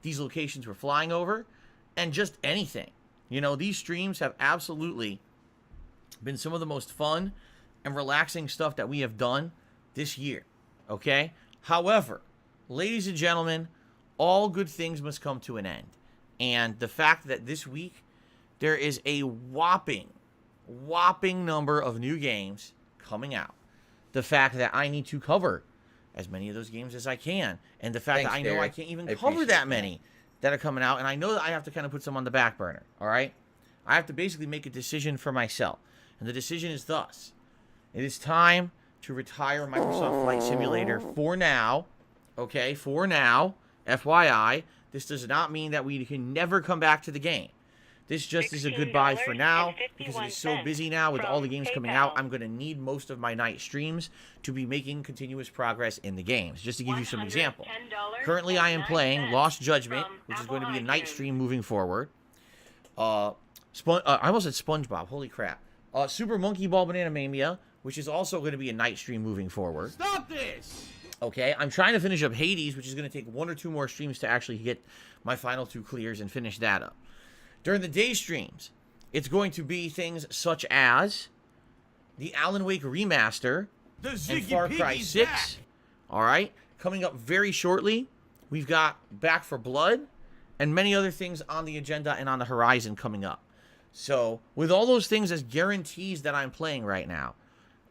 these locations we're flying over, and just anything. You know, these streams have absolutely been some of the most fun and relaxing stuff that we have done this year, okay? However, ladies and gentlemen, all good things must come to an end. And the fact that this week there is a whopping number of new games coming out. The fact that I need to cover as many of those games as I can. And the fact that I know I can't even cover that many that are coming out. And I know that I have to kind of put some on the back burner, all right? I have to basically make a decision for myself. And the decision is thus. It is time to retire Microsoft Flight Simulator for now. Okay, for now. FYI, this does not mean that we can never come back to the game. This just is a goodbye for now, because it is so busy now with all the games coming out. I'm going to need most of my night streams to be making continuous progress in the games. Just to give you some example. Currently, I am playing Lost Judgment, which is going to be a night stream moving forward. I almost said SpongeBob. Holy crap. Super Monkey Ball Banana Mania, which is also going to be a night stream moving forward. Stop this! Okay, I'm trying to finish up Hades, which is going to take 1 or 2 more streams to actually get my final 2 clears and finish that up. During the day streams, it's going to be things such as the Alan Wake Remaster and Far Cry 6. All right, coming up very shortly, we've got Back 4 Blood and many other things on the agenda and on the horizon coming up. So, with all those things as guarantees that I'm playing right now,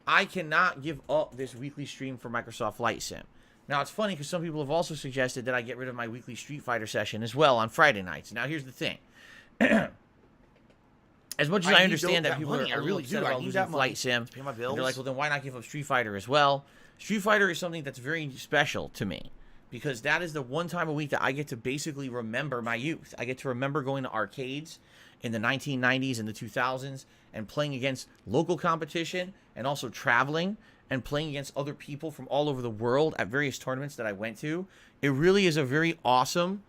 I cannot give up this weekly stream for Microsoft Flight Sim. Now, it's funny because some people have also suggested that I get rid of my weekly Street Fighter session as well on Friday nights. Now, here's the thing. As much as I understand that people are really upset about losing Flight Sim, they're like, well, then why not give up Street Fighter as well? Street Fighter is something that's very special to me, because that is the one time a week that I get to basically remember my youth. I get to remember going to arcades in the 1990s and the 2000s and playing against local competition and also traveling and playing against other people from all over the world at various tournaments that I went to. It really is a very awesome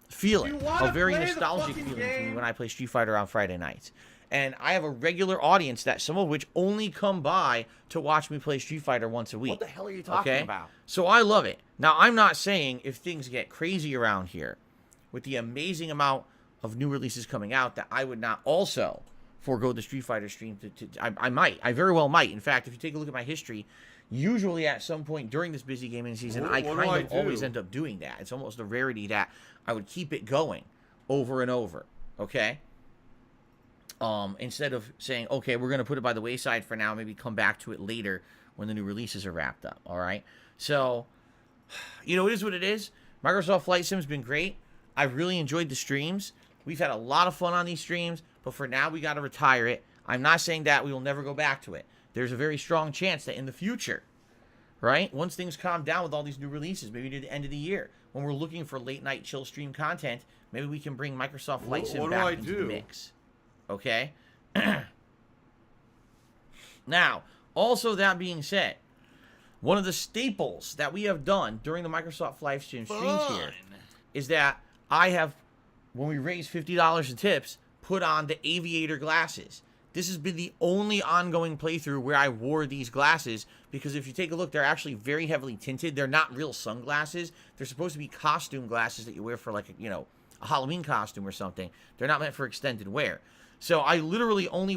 feeling, a very nostalgic feeling to me when I play Street Fighter on Friday nights. And I have a regular audience that some of which only come by to watch me play Street Fighter once a week. What the hell are you talking about? So I love it. Now, I'm not saying if things get crazy around here with the amazing amount of new releases coming out that I would not also forego the Street Fighter stream. I might. I very well might. In fact, if you take a look at my history, usually at some point during this busy gaming season, I kind of always end up doing that. It's almost a rarity that I would keep it going over and over, okay? Instead of saying, okay, we're going to put it by the wayside for now, maybe come back to it later when the new releases are wrapped up, all right? So, you know, it is what it is. Microsoft Flight Sim's been great. I've really enjoyed the streams. We've had a lot of fun on these streams, but for now, we got to retire it. I'm not saying that we will never go back to it. There's a very strong chance that in the future, right, once things calm down with all these new releases, maybe near the end of the year, when we're looking for late-night chill stream content, maybe we can bring Microsoft Flight Sim back into the mix. Okay? Now, also that being said, one of the staples that we have done during the Microsoft Flight Sim streams here is that I have, when we raise $50 in tips, put on the aviator glasses. This has been the only ongoing playthrough where I wore these glasses, because if you take a look, they're actually very heavily tinted. They're not real sunglasses. They're supposed to be costume glasses that you wear for, like, you know, a Halloween costume or something. They're not meant for extended wear. So I literally only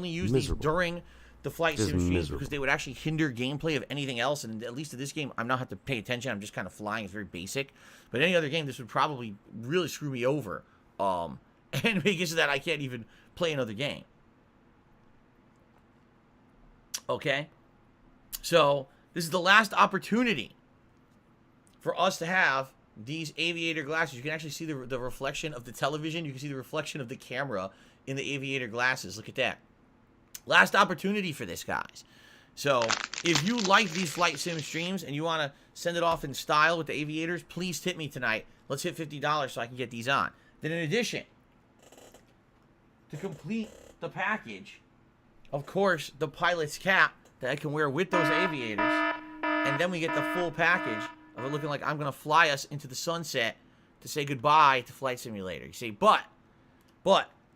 use these during the Flight Sim streams, because they would actually hinder gameplay of anything else. And at least to this game, I'm not have to pay attention. I'm just kind of flying. It's very basic. But any other game, this would probably really screw me over, and make it so that I can't even play another game. Okay? So, this is the last opportunity for us to have these aviator glasses. You can actually see the reflection of the television. You can see the reflection of the camera in the aviator glasses. Look at that. Last opportunity for this, guys. So, if you like these Flight Sim streams and you want to send it off in style with the aviators, please tip me tonight. Let's hit $50 so I can get these on. Then in addition, to complete the package, of course, the pilot's cap that I can wear with those aviators. And then we get the full package of it looking like I'm going to fly us into the sunset to say goodbye to Flight Simulator. You see, but,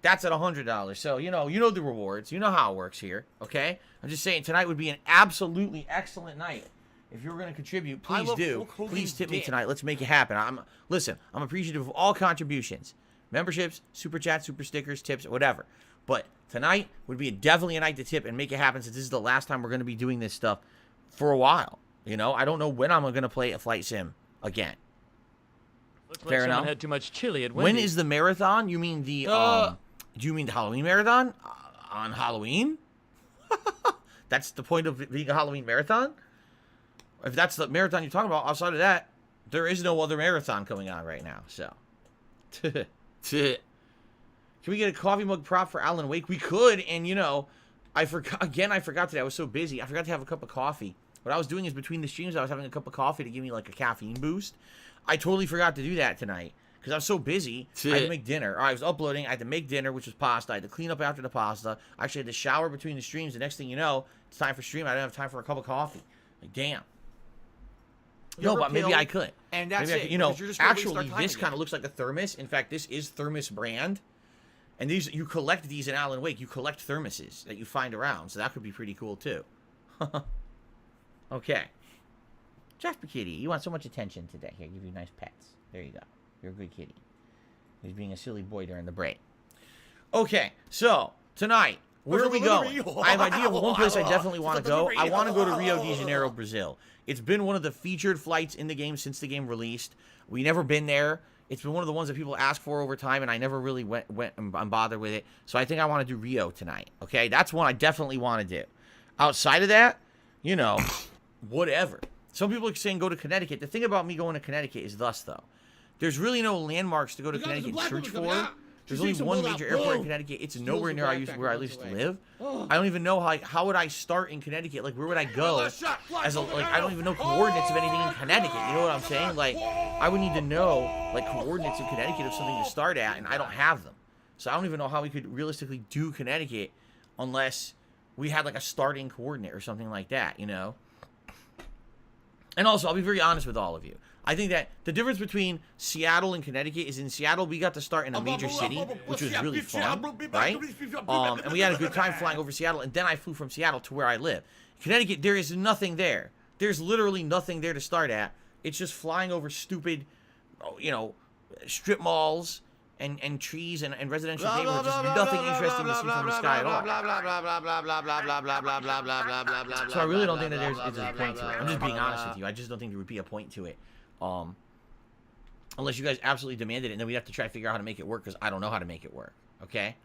that's at $100. So, you know the rewards. You know how it works here, okay? I'm just saying, tonight would be an absolutely excellent night if you're going to contribute, I please love do. Hulk Hogan's Please tip me dick. tonight. Let's make it happen. Listen, I'm appreciative of all contributions. Memberships, super chats, super stickers, tips, whatever. But tonight would be definitely a night to tip and make it happen, since this is the last time we're going to be doing this stuff for a while. You know, I don't know when I'm going to play a flight sim again. Looks Fair like someone enough. had too much chili at When Wendy's. is the marathon? You mean the do you mean the Halloween marathon on Halloween? That's the point of it being a Halloween marathon? If that's the marathon you're talking about, outside of that, there is no other marathon coming on right now. So, can we get a coffee mug prop for Alan Wake? We could, and you know, I forgot today. I was so busy. I forgot to have a cup of coffee. What I was doing is between the streams, I was having a cup of coffee to give me like a caffeine boost. I totally forgot to do that tonight because I was so busy. I had to make dinner. Or I was uploading. I had to make dinner, which was pasta. I had to clean up after the pasta. I actually had to shower between the streams. The next thing you know, it's time for stream. I didn't have time for a cup of coffee. Like, damn. No, but maybe I could. And that's maybe I it. could. You know, because you're just gonna waste actually, our time this again. kind of looks like a thermos. In fact, this is Thermos brand. And these, you collect these in Alan Wake. You collect thermoses that you find around. So that could be pretty cool, too. Okay. Jasper Kitty, you want so much attention today. Here, give you nice pets. There you go. You're a good kitty. He's being a silly boy during the break. Okay, so, tonight, where are we going? I have an idea of one place I definitely want to go. I want to go to Rio de Janeiro, Brazil. It's been one of the featured flights in the game since the game released. We never been there. It's been one of the ones that people ask for over time, and I never really went and bothered with it. So I think I want to do Rio tonight. Okay, that's one I definitely want to do. Outside of that, you know, whatever. Some people are saying go to Connecticut. The thing about me going to Connecticut is thus, though. There's really no landmarks to go to Connecticut and search for. There's only one major airport in Connecticut. It's nowhere near where I used to live. I don't even know how would I start in Connecticut. Like, where would I go? I don't even know coordinates of anything in Connecticut. You know what I'm saying? Like, I would need to know like coordinates in Connecticut of something to start at, and I don't have them. So I don't even know how we could realistically do Connecticut unless we had like a starting coordinate or something like that. You know. And also, I'll be very honest with all of you. I think that the difference between Seattle and Connecticut is in Seattle, we got to start in a major city, which was really fun, right? And we had a good time flying over Seattle, and then I flew from Seattle to where I live. Connecticut, there is nothing there. There's literally nothing there to start at. It's just flying over stupid, you know, strip malls and trees and residential neighborhoods. Just nothing interesting to see from the sky at all. So I really don't think that there's a point to it. I'm just being honest with you. I just don't think there would be a point to it. Unless you guys absolutely demanded it, and then we'd have to try to figure out how to make it work, because I don't know how to make it work. Okay?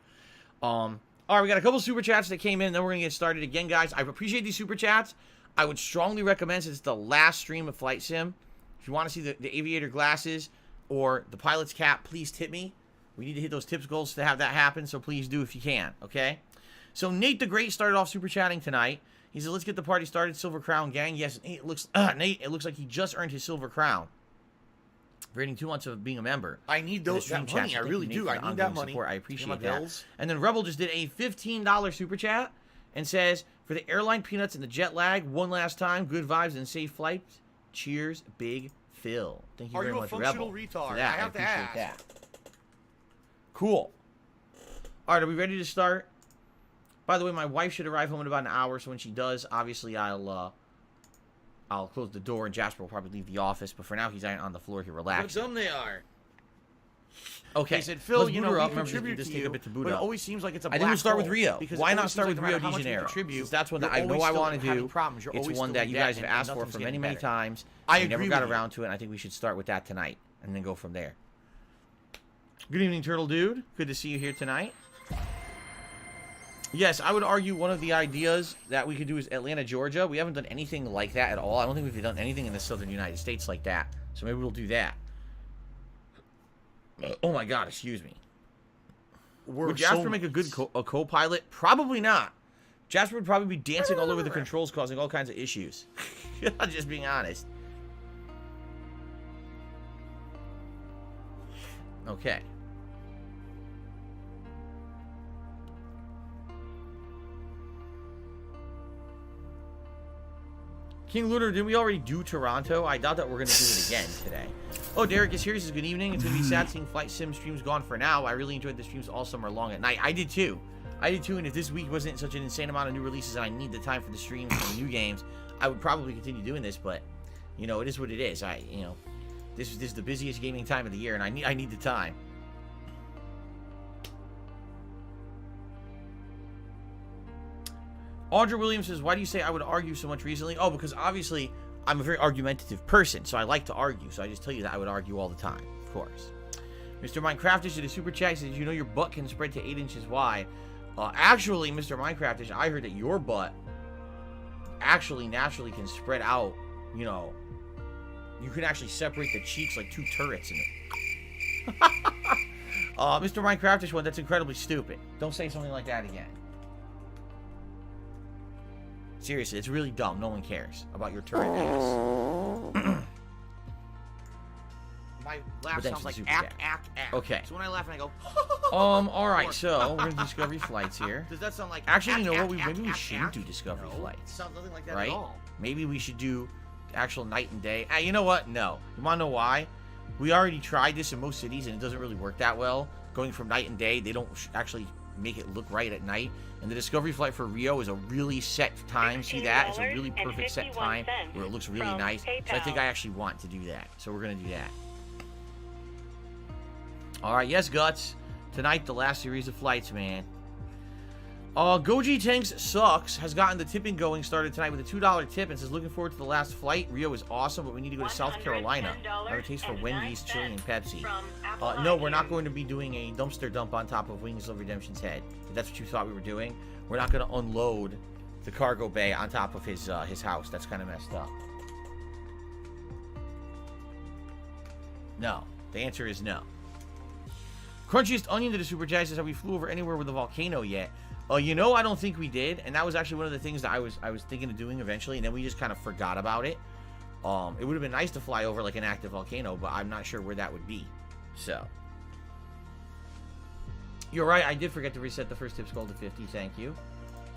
All right, we got a couple super chats that came in, and then we're going to get started again, guys. I appreciate these super chats. I would strongly recommend, since it's the last stream of Flight Sim, if you want to see the aviator glasses or the pilot's cap, please tip me. We need to hit those tips goals to have that happen, so please do if you can, okay? So Nate the Great started off super chatting tonight. He said, let's get the party started, Silver Crown gang. Yes, Nate, it looks like he just earned his Silver Crown for earning 2 months of being a member. I need that money. I really do. I need that money. Support. I appreciate that. And then Rebel just did a $15 super chat and says, for the airline peanuts and the jet lag, one last time, good vibes and safe flights. Cheers, Big Phil. Thank you very much, Rebel. Are you a functional retard? For that. I have to ask. That. Cool. All right, are we ready to start? By the way, my wife should arrive home in about an hour, so when she does, obviously I'll close the door, and Jasper will probably leave the office. But for now, he's on the floor here, relaxing. How dumb they are. Okay. They said, Phil, you know, we Remember, contribute just to take you, a bit to boot but it up. always seems like it's a I black think we'll start with hole, Rio. because Why it not always start seems with like no Rio matter how de much we Janeiro? contribute, Because that's one that you're I know always I still want to having do. problems. You're It's always one still that in you debt, guys have and asked for nothing's many, getting many better. times. I We agree never got with you. around to it, and I think we should start with that tonight and then go from there. Good evening, Turtle Dude. Good to see you here tonight. Yes, I would argue one of the ideas that we could do is Atlanta, Georgia. We haven't done anything like that at all. I don't think we've done anything in the southern United States like that. So maybe we'll do that. Oh my God, excuse me. Would Jasper make a good co-pilot? Probably not. Jasper would probably be dancing all over the controls, causing all kinds of issues. Just being honest. Okay. King Lunar, didn't we already do Toronto? I doubt that we're going to do it again today. Oh, Derek is here. He says, good evening. It's going to be sad seeing Flight Sim streams gone for now. I really enjoyed the streams all summer long at night. I did too. And if this week wasn't such an insane amount of new releases and I need the time for the streams and the new games, I would probably continue doing this, but, you know, it is what it is. This is the busiest gaming time of the year, and I need the time. Audra Williams says, why do you say I would argue so much recently? Oh, because obviously I'm a very argumentative person, so I like to argue. So I just tell you that I would argue all the time, of course. Mr. Minecraftish did a super chat, says, you know your butt can spread to 8 inches wide. Actually, Mr. Minecraftish, I heard that your butt actually naturally can spread out, you know. You can actually separate the cheeks like 2 turrets in it. Mr. Minecraftish one, that's incredibly stupid. Don't say something like that again. Seriously, it's really dumb. No one cares about your turret ass. My laugh sounds like ack, ack, ack. Okay. So when I laugh and I go, alright, so we're gonna Discovery Flights here. Does that sound like actually, you know what? Maybe maybe we shouldn't do Discovery Flights. It sounds nothing like that right? at all. Maybe we should do actual night and day. You know what? No. You wanna know why? We already tried this in most cities and it doesn't really work that well. Going from night and day, they don't actually make it look right at night. And the Discovery Flight for Rio is a really set time. See that? It's a really perfect set time where it looks really nice. So I think I actually want to do that. So we're going to do that. Alright, yes, Guts. Tonight, the last series of flights, man. Goji Tanks Sucks has gotten the tipping going started tonight with a $2 tip and says, looking forward to the last flight. Rio is awesome, but we need to go to South Carolina. I have a taste for Wendy's, chili, and Pepsi. No, we're not going to be doing a dumpster dump on top of Wings of Redemption's head. If that's what you thought we were doing. We're not going to unload the cargo bay on top of his house. That's kind of messed up. No. The answer is no. Crunchiest Onion did a super chat says, have we flew over anywhere with a volcano yet? You know, I don't think we did, and that was actually one of the things that I was thinking of doing eventually, and then we just kind of forgot about it. It would have been nice to fly over like an active volcano, but I'm not sure where that would be. So, you're right, I did forget to reset the first tips goal to 50, thank you.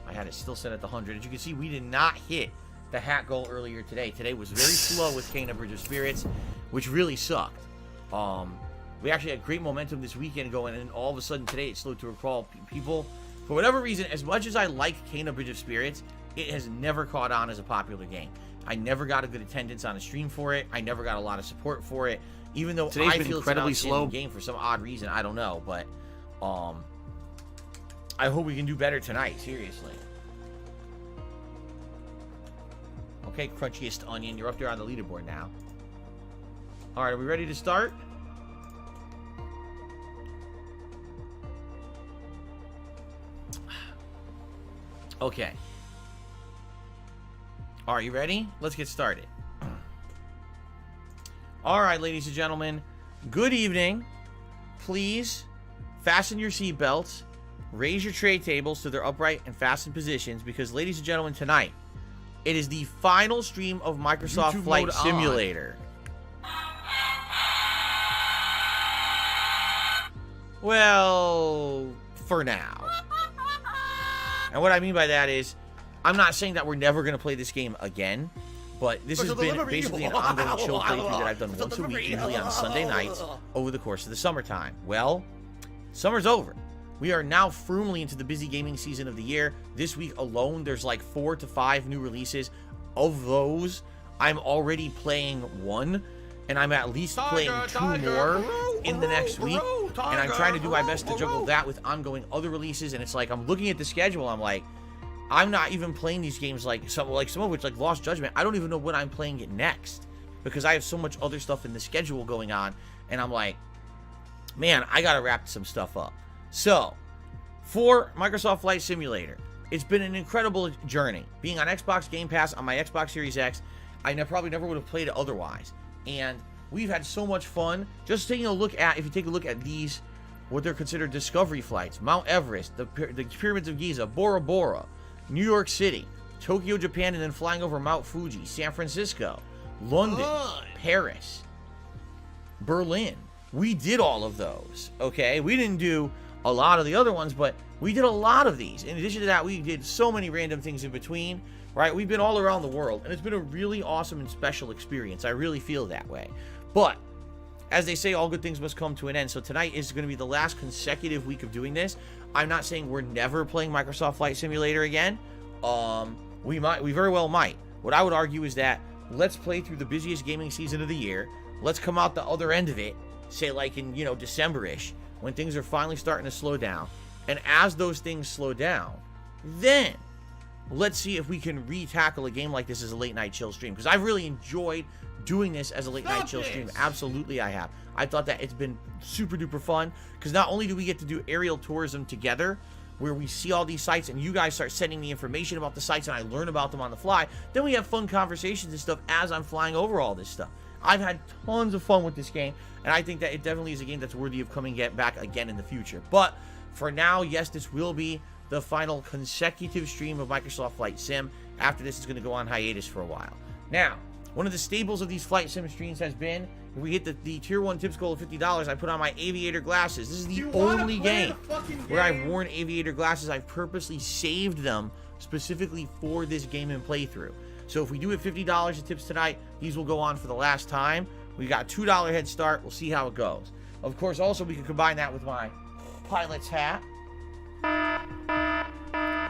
I had it still set at the 100. As you can see, we did not hit the hat goal earlier today. Today was very slow with Kena Bridge of Spirits, which really sucked. We actually had great momentum this weekend going, and all of a sudden today it slowed to a crawl. People, for whatever reason, as much as I like Kena Bridge of Spirits, it has never caught on as a popular game. I never got a good attendance on a stream for it. I never got a lot of support for it. Even though Today's I been feel incredibly it's an slow outstanding game for some odd reason. I don't know, but I hope we can do better tonight, seriously. Okay, Crunchiest Onion, you're up there on the leaderboard now. Alright, are we ready to start? Okay. Are you ready? Let's get started. Alright, ladies and gentlemen. Good evening. Please fasten your seatbelts. Raise your tray tables so they're upright and fastened positions. Because, ladies and gentlemen, tonight, it is the final stream of Microsoft YouTube Flight mode Simulator. Well, for now. And what I mean by that is, I'm not saying that we're never going to play this game again, but this has been basically an ongoing chill playthrough that I've done once a week, usually on Sunday nights, over the course of the summertime. Well, summer's over. We are now firmly into the busy gaming season of the year. This week alone, there's like 4 to 5 new releases. Of those, I'm already playing 1, and I'm at least playing 2 more in the next week. And I'm trying to do my best to juggle that with ongoing other releases. And it's like, I'm looking at the schedule, I'm like, I'm not even playing these games like some of which, like Lost Judgment. I don't even know when I'm playing it next because I have so much other stuff in the schedule going on. And I'm like, man, I gotta wrap some stuff up. So, for Microsoft Flight Simulator, it's been an incredible journey. Being on Xbox Game Pass on my Xbox Series X, I probably never would have played it otherwise. And we've had so much fun. Just taking a look at, if you take a look at these, what they're considered discovery flights: Mount Everest, the Pyramids of Giza, Bora Bora, New York City, Tokyo, Japan, and then flying over Mount Fuji, San Francisco, London, Paris, Berlin. We did all of those, okay? We didn't do a lot of the other ones, but we did a lot of these. In addition to that, we did so many random things in between, right? We've been all around the world, and it's been a really awesome and special experience. I really feel that way. But, as they say, all good things must come to an end. So tonight is going to be the last consecutive week of doing this. I'm not saying we're never playing Microsoft Flight Simulator again. We very well might. What I would argue is that let's play through the busiest gaming season of the year. Let's come out the other end of it, say like in, December-ish, when things are finally starting to slow down. And as those things slow down, then let's see if we can re-tackle a game like this as a late night chill stream. Because I've really enjoyed doing this as a late night chill stream. Absolutely I have. I thought that it's been super duper fun. Because not only do we get to do aerial tourism together, where we see all these sites and you guys start sending me information about the sites and I learn about them on the fly, then we have fun conversations and stuff as I'm flying over all this stuff. I've had tons of fun with this game, and I think that it definitely is a game that's worthy of coming back again in the future. But for now, yes, this will be the final consecutive stream of Microsoft Flight Sim. After this, it's going to go on hiatus for a while. Now, one of the staples of these Flight Sim streams has been, if we hit the Tier 1 tips goal of $50, I put on my aviator glasses. This is the only game where I've worn aviator glasses. I've purposely saved them specifically for this game and playthrough. So if we do it $50 of tips tonight, these will go on for the last time. We got $2 head start. We'll see how it goes. Of course, also, we can combine that with my pilot's hat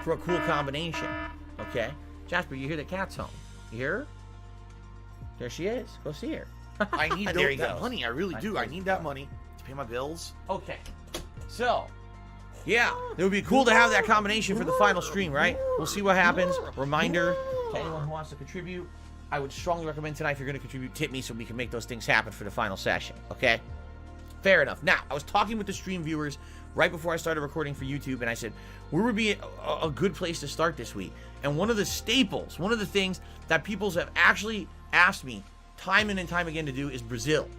for a cool combination. Okay? Jasper, you hear the cat's home. You hear her? There she is. Go see her. I need There that money. I really do. I need that money to pay my bills. Okay. So, yeah, it would be cool to have that combination for the final stream, right? We'll see what happens. Reminder to anyone who wants to contribute, I would strongly recommend tonight, if you're going to contribute, tip me so we can make those things happen for the final session, okay? Fair enough. Now, I was talking with the stream viewers right before I started recording for YouTube, and I said, where would be a good place to start this week? And one of the staples, one of the things that people have actually asked me time in and time again to do is Brazil.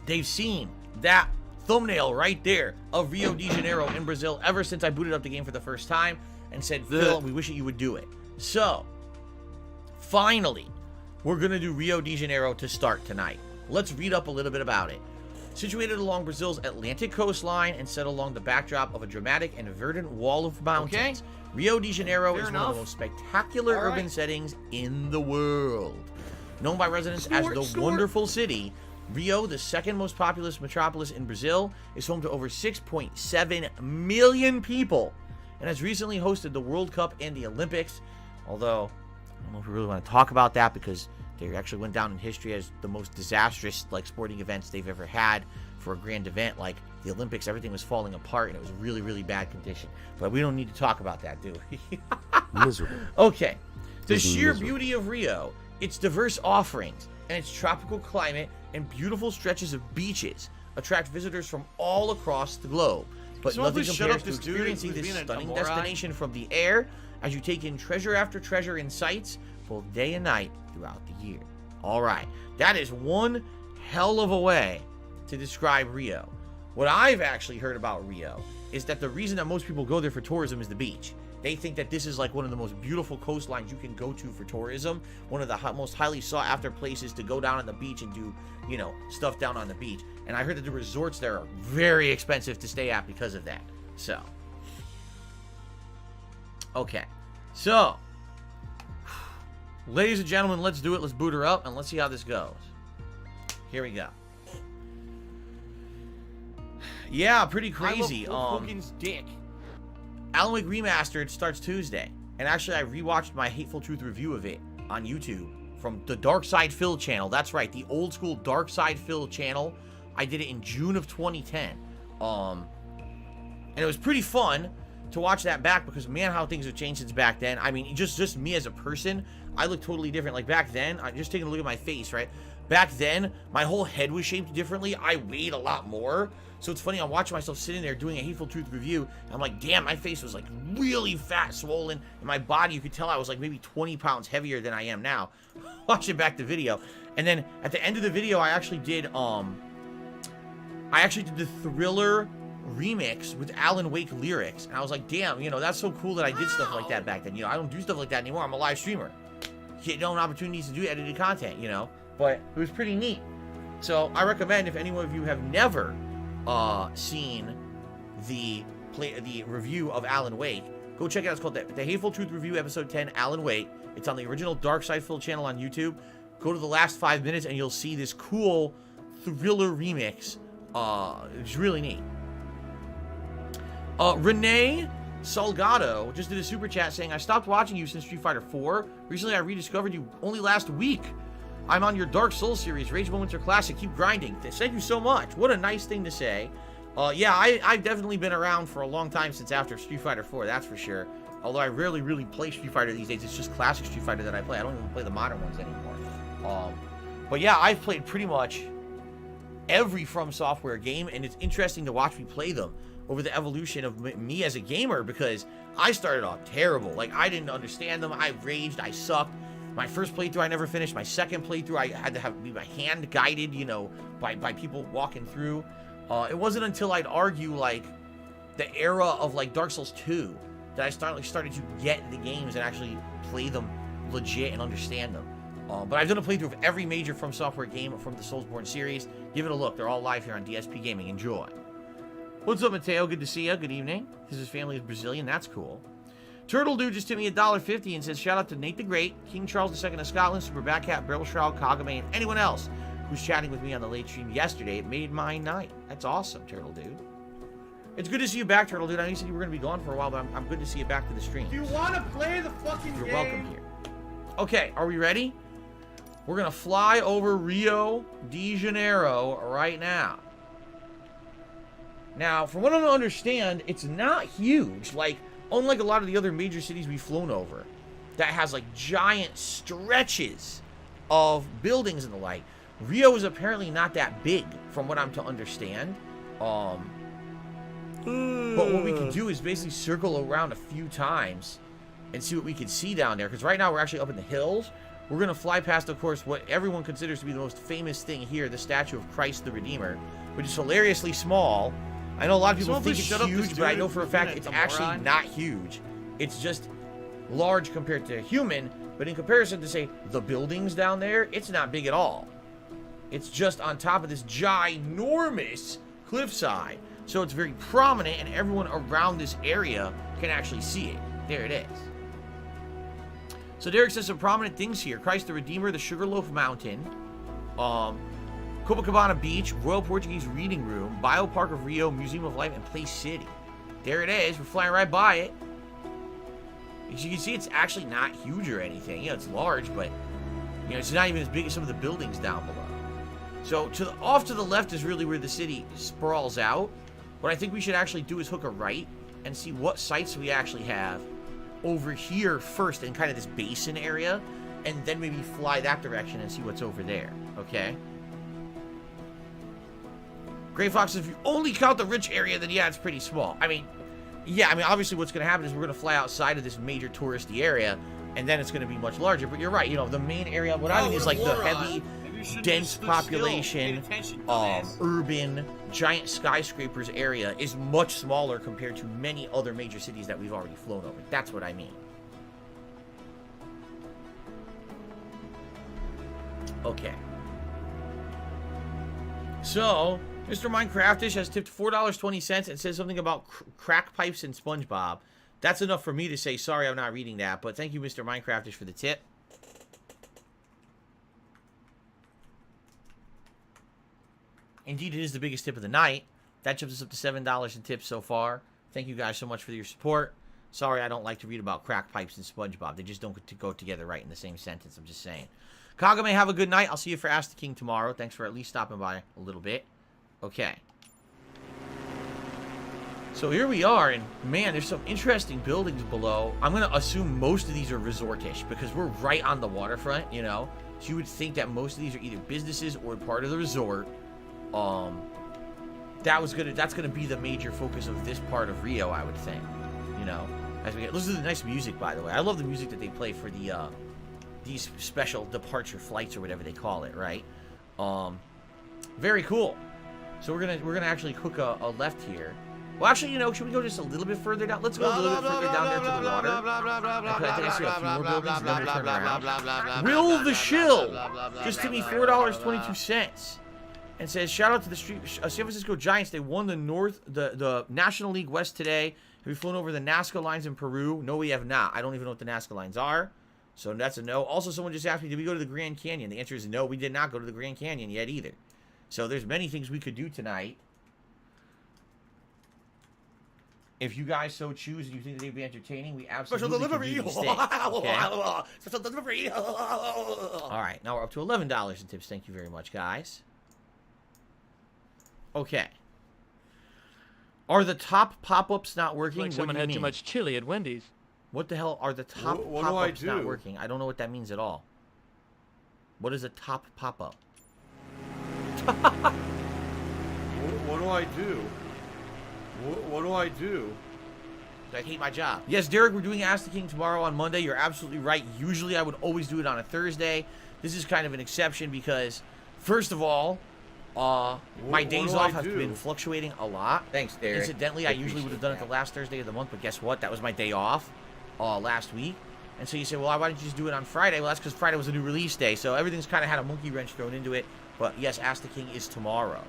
They've seen that thumbnail right there of Rio de Janeiro in Brazil ever since I booted up the game for the first time and said, Phil, we wish that you would do it. So, finally, we're going to do Rio de Janeiro to start tonight. Let's read up a little bit about it. Situated along Brazil's Atlantic coastline and set along the backdrop of a dramatic and verdant wall of mountains, Rio de Janeiro is one of the most spectacular urban settings in the world. Known by residents as the Wonderful City, Rio, the second most populous metropolis in Brazil, is home to over 6.7 million people and has recently hosted the World Cup and the Olympics. Although, I don't know if we really want to talk about that because they actually went down in history as the most disastrous sporting events they've ever had for a grand event. Like the Olympics, everything was falling apart and it was really, really bad condition. But we don't need to talk about that, do we? Miserable. Okay. The sheer beauty of Rio, its diverse offerings, and its tropical climate and beautiful stretches of beaches attract visitors from all across the globe. But nothing compares to experiencing this stunning destination from the air as you take in treasure after treasure in sights, both day and night throughout the year. All right, that is one hell of a way to describe Rio. What I've actually heard about Rio is that the reason that most people go there for tourism is the beach. They think that this is like one of the most beautiful coastlines you can go to for tourism. One of the most highly sought after places to go down on the beach and do, stuff down on the beach. And I heard that the resorts there are very expensive to stay at because of that. So, okay. So, ladies and gentlemen, let's do it. Let's boot her up and let's see how this goes. Here we go. Yeah, pretty crazy. Hogan's dick. Alan Wake Remastered starts Tuesday. And actually, I rewatched my Hateful Truth review of it on YouTube from the Dark Side Phil channel. That's right, the old school Dark Side Phil channel. I did it in June of 2010. And it was pretty fun to watch that back because, man, how things have changed since back then. I mean, just me as a person, I look totally different. Like, back then, I'm just taking a look at my face, right? Back then, my whole head was shaped differently. I weighed a lot more. So it's funny, I'm watching myself sitting there doing a Hateful Truth review, and I'm like, damn, my face was like really fat, swollen, and my body, you could tell I was like maybe 20 pounds heavier than I am now. Watching back the video. And then at the end of the video, I actually did the Thriller remix with Alan Wake lyrics. And I was like, damn, that's so cool that I did stuff like that back then. I don't do stuff like that anymore. I'm a live streamer. You don't have opportunities to do edited content, But it was pretty neat. So I recommend, if any one of you have never seen the review of Alan Wake, go check it out. It's called the Hateful Truth Review, Episode 10, Alan Wake. It's on the original Dark Side Phil channel on YouTube. Go to the last 5 minutes and you'll see this cool Thriller remix. It's really neat. Renee Salgado just did a super chat saying, I stopped watching you since Street Fighter 4. Recently, I rediscovered you only last week. I'm on your Dark Souls series. Rage Moments are classic. Keep grinding. Thank you so much. What a nice thing to say. Yeah, I've definitely been around for a long time since after Street Fighter 4, that's for sure. Although I rarely really play Street Fighter these days. It's just classic Street Fighter that I play. I don't even play the modern ones anymore. But yeah, I've played pretty much every From Software game, and it's interesting to watch me play them over the evolution of me as a gamer, because I started off terrible. Like, I didn't understand them. I raged. I sucked. My first playthrough, I never finished. My second playthrough, I had to be my hand guided, you know, by people walking through. It wasn't until I'd argue, like, the era of, like, Dark Souls 2 that I started to get the games and actually play them legit and understand them. But I've done a playthrough of every major From Software game from the Soulsborne series. Give it a look. They're all live here on DSP Gaming. Enjoy. What's up, Mateo? Good to see you. Good evening. His family is Brazilian. That's cool. Turtle Dude just tipped me $1.50 and says, shout out to Nate the Great, King Charles II of Scotland, Super Batcat, Barrel Shroud, Kagame, and anyone else who's chatting with me on the late stream yesterday. It made my night. That's awesome, Turtle Dude. It's good to see you back, Turtle Dude. I know you said you were going to be gone for a while, but I'm good to see you back to the stream. Do you want to play the fucking You're game? welcome here. Okay, are we ready? We're going to fly over Rio de Janeiro right now. Now, from what I understand, it's not huge. Like, unlike a lot of the other major cities we've flown over, that has, like, giant stretches of buildings and the like, Rio is apparently not that big, from what I'm to understand. But what we can do is basically circle around a few times and see what we can see down there. Because right now we're actually up in the hills. We're going to fly past, of course, what everyone considers to be the most famous thing here, the statue of Christ the Redeemer, which is hilariously small. I know a lot of people think it's huge, but I know for a fact it's actually not huge. It's just large compared to human, but in comparison to, say, the buildings down there, it's not big at all. It's just on top of this ginormous cliffside. So it's very prominent, and everyone around this area can actually see it. There it is. So Derek says some prominent things here. Christ the Redeemer, the Sugarloaf Mountain, Copacabana Beach, Royal Portuguese Reading Room, Biopark of Rio, Museum of Life, and Place City. There it is. We're flying right by it. As you can see, it's actually not huge or anything. You know, it's large, but, you know, it's not even as big as some of the buildings down below. So off to the left is really where the city sprawls out. What I think we should actually do is hook a right and see what sites we actually have over here first in kind of this basin area, and then maybe fly that direction and see what's over there, okay? Gray Fox, if you only count the rich area, then yeah, it's pretty small. I mean, obviously what's going to happen is we're going to fly outside of this major touristy area, and then it's going to be much larger, but you're right, you know, the main area, what I mean is like the heavy, dense population, urban, giant skyscrapers area is much smaller compared to many other major cities that we've already flown over. That's what I mean. Okay. So, Mr. Minecraftish has tipped $4.20 and says something about crack pipes and SpongeBob. That's enough for me to say, sorry, I'm not reading that, but thank you, Mr. Minecraftish, for the tip. Indeed, it is the biggest tip of the night. That jumps us up to $7 in tips so far. Thank you guys so much for your support. Sorry, I don't like to read about crack pipes and SpongeBob. They just don't go together right in the same sentence. I'm just saying. Kagame, have a good night. I'll see you for Ask the King tomorrow. Thanks for at least stopping by a little bit. Okay. So here we are, and man, there's some interesting buildings below. I'm going to assume most of these are resort-ish because we're right on the waterfront, you know? So you would think that most of these are either businesses or part of the resort. That's gonna be the major focus of this part of Rio, I would think. You know, as we get, listen to the nice music, by the way. I love the music that they play for the these special departure flights or whatever they call it, right? Very cool. So we're gonna actually hook a left here. Well, actually, you know, should we go just a little bit further down? Let's go a little bit further down there to the water. I think I see a few more buildings, and then we'll turn around. Will the Shill just to me $4.22. And says, shout out to the San Francisco Giants. They won the National League West today. Have you flown over the Nazca lines in Peru? No, we have not. I don't even know what the Nazca lines are. So that's a no. Also, someone just asked me, did we go to the Grand Canyon? The answer is no, we did not go to the Grand Canyon yet either. So there's many things we could do tonight. if you guys so choose and you think they'd be entertaining, we Special absolutely can delivery. do these things, okay? Special delivery. All right, now we're up to $11 in tips. Thank you very much, guys. Okay. Are the top pop-ups not working? Like What someone do you had mean? too much chili at Wendy's. What the hell are the top What do I pop-ups not do? working? I don't know what that means at all. What is a top pop-up? What do I do? What do I do? I hate my job. Yes, Derek, we're doing Ask the King tomorrow on Monday. You're absolutely right. Usually I would always do it on a Thursday. This is kind of an exception because, first of all, my days off have been fluctuating a lot. Thanks, Derek. Incidentally, I usually would have done it the last Thursday of the month, but guess what? That was my day off last week. And so you say, well, why don't you just do it on Friday? Well, that's because Friday was a new release day, so everything's kind of had a monkey wrench thrown into it. But yes, Ask the King is tomorrow.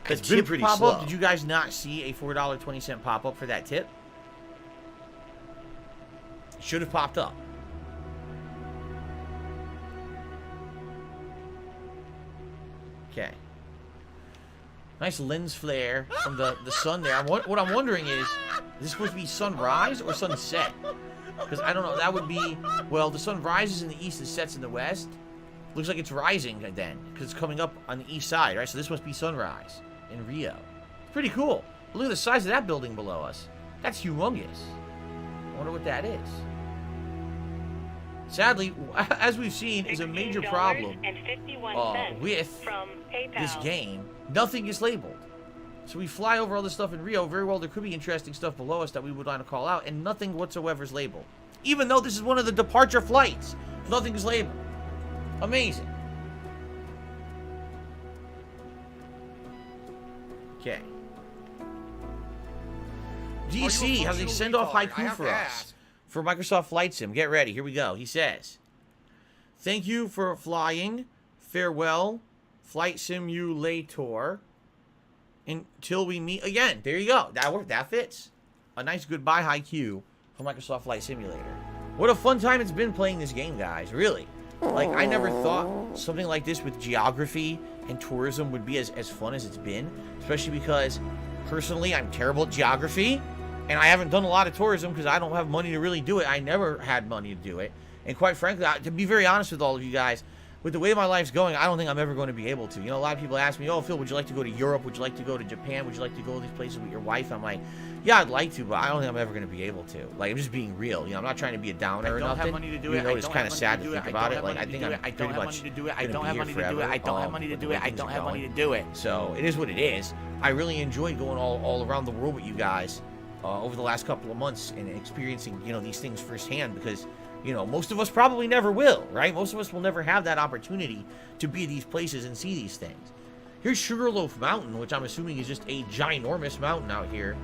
The It's been tip pretty pop-up, slow. did you guys not see a $4.20 pop-up for that tip? Should have popped up. Okay. Nice lens flare from the sun there. What I'm wondering is this supposed to be sunrise or sunset? Because I don't know. That would be, well, the sun rises in the east and sets in the west. Looks like it's rising then, because it's coming up on the east side, right? So this must be sunrise in Rio. It's pretty cool. Look at the size of that building below us. That's humongous. I wonder what that is. Sadly, as we've seen, is a major problem with from PayPal. this game. Nothing is labeled. So we fly over all this stuff in Rio. Very well, there could be interesting stuff below us that we would want to call out, and nothing whatsoever is labeled. Even though this is one of the departure flights, nothing is labeled. Amazing. Okay. DC has a send-off haiku for us for Microsoft Flight Sim. Get ready. Here we go. He says, "Thank you for flying. Farewell, Flight Simulator. Until we meet again." There you go. That fits. A nice goodbye haiku for Microsoft Flight Simulator. What a fun time it's been playing this game, guys. Really. Like, I never thought something like this with geography and tourism would be as fun as it's been. Especially because, personally, I'm terrible at geography. And I haven't done a lot of tourism because I don't have money to really do it. I never had money to do it. And quite frankly, to be very honest with all of you guys, with the way my life's going, I don't think I'm ever going to be able to. You know, a lot of people ask me, "Oh, Phil, would you like to go to Europe? Would you like to go to Japan? Would you like to go to these places with your wife?" I'm like, yeah, I'd like to, but I don't think I'm ever going to be able to. Like, I'm just being real. You know, I'm not trying to be a downer or I don't nothing. have money to do Even it. though I it's don't kind have of money sad to to do it. think I about don't it. Like, have I think money I'm to do it. I pretty don't have much money to do it. I gonna don't be have here money to do it. forever, I don't have money to with do the it. way I things don't are have money to going. do it. So it is what it is. I really enjoyed going all around the world with you guys over the last couple of months and experiencing, you know, these things firsthand because, you know, most of us probably never will, right? Most of us will never have that opportunity to be at these places and see these things. Here's Sugarloaf Mountain, which I'm assuming is just a ginormous mountain out here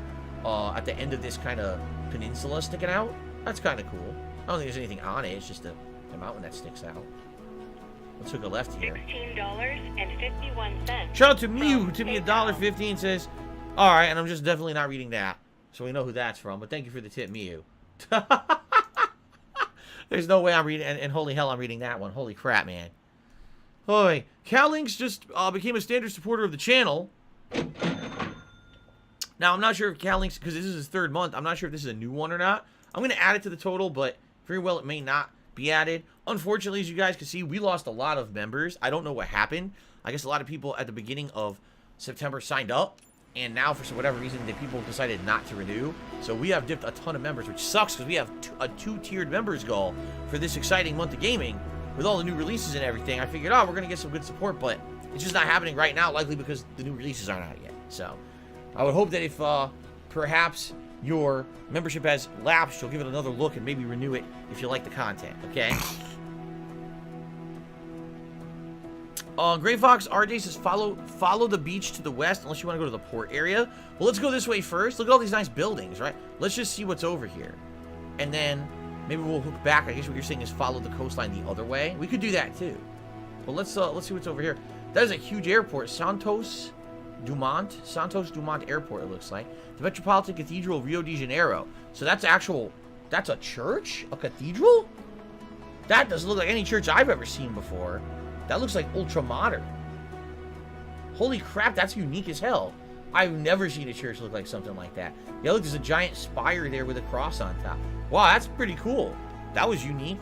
at the end of this kind of peninsula sticking out. That's kind of cool. I don't think there's anything on it. It's just a mountain that sticks out. Let's hook a left here. $16.51. Shout out to Mew, who tipped me $1.50 and says, all right, and I'm just definitely not reading that. So we know who that's from, but thank you for the tip, Mew. There's no way I'm reading, and holy hell, I'm reading that one. Holy crap, man. Hoy, CalLinks just became a standard supporter of the channel. Now, I'm not sure if CalLinks, because this is his third month, I'm not sure if this is a new one or not. I'm going to add it to the total, but very well it may not be added. Unfortunately, as you guys can see, we lost a lot of members. I don't know what happened. I guess a lot of people at the beginning of September signed up, and now for whatever reason, the people decided not to renew. So we have dipped a ton of members, which sucks because we have a two-tiered members goal for this exciting month of gaming. With all the new releases and everything, I figured, oh, we're going to get some good support, but it's just not happening right now, likely because the new releases aren't out yet. So I would hope that if perhaps your membership has lapsed, you'll give it another look and maybe renew it if you like the content, okay? Gray Fox RJ says follow the beach to the west unless you want to go to the port area. Well, let's go this way first. Look at all these nice buildings, right? Let's just see what's over here. And then maybe we'll hook back. I guess what you're saying is follow the coastline the other way. We could do that too. But let's see what's over here. That is a huge airport. Santos Dumont Airport, it looks like. The Metropolitan Cathedral of Rio de Janeiro. So that's a church? A cathedral? That doesn't look like any church I've ever seen before. That looks like ultra modern. Holy crap, that's unique as hell. I've never seen a church look like something like that. Yeah, look, there's a giant spire there with a cross on top. Wow, that's pretty cool. That was unique.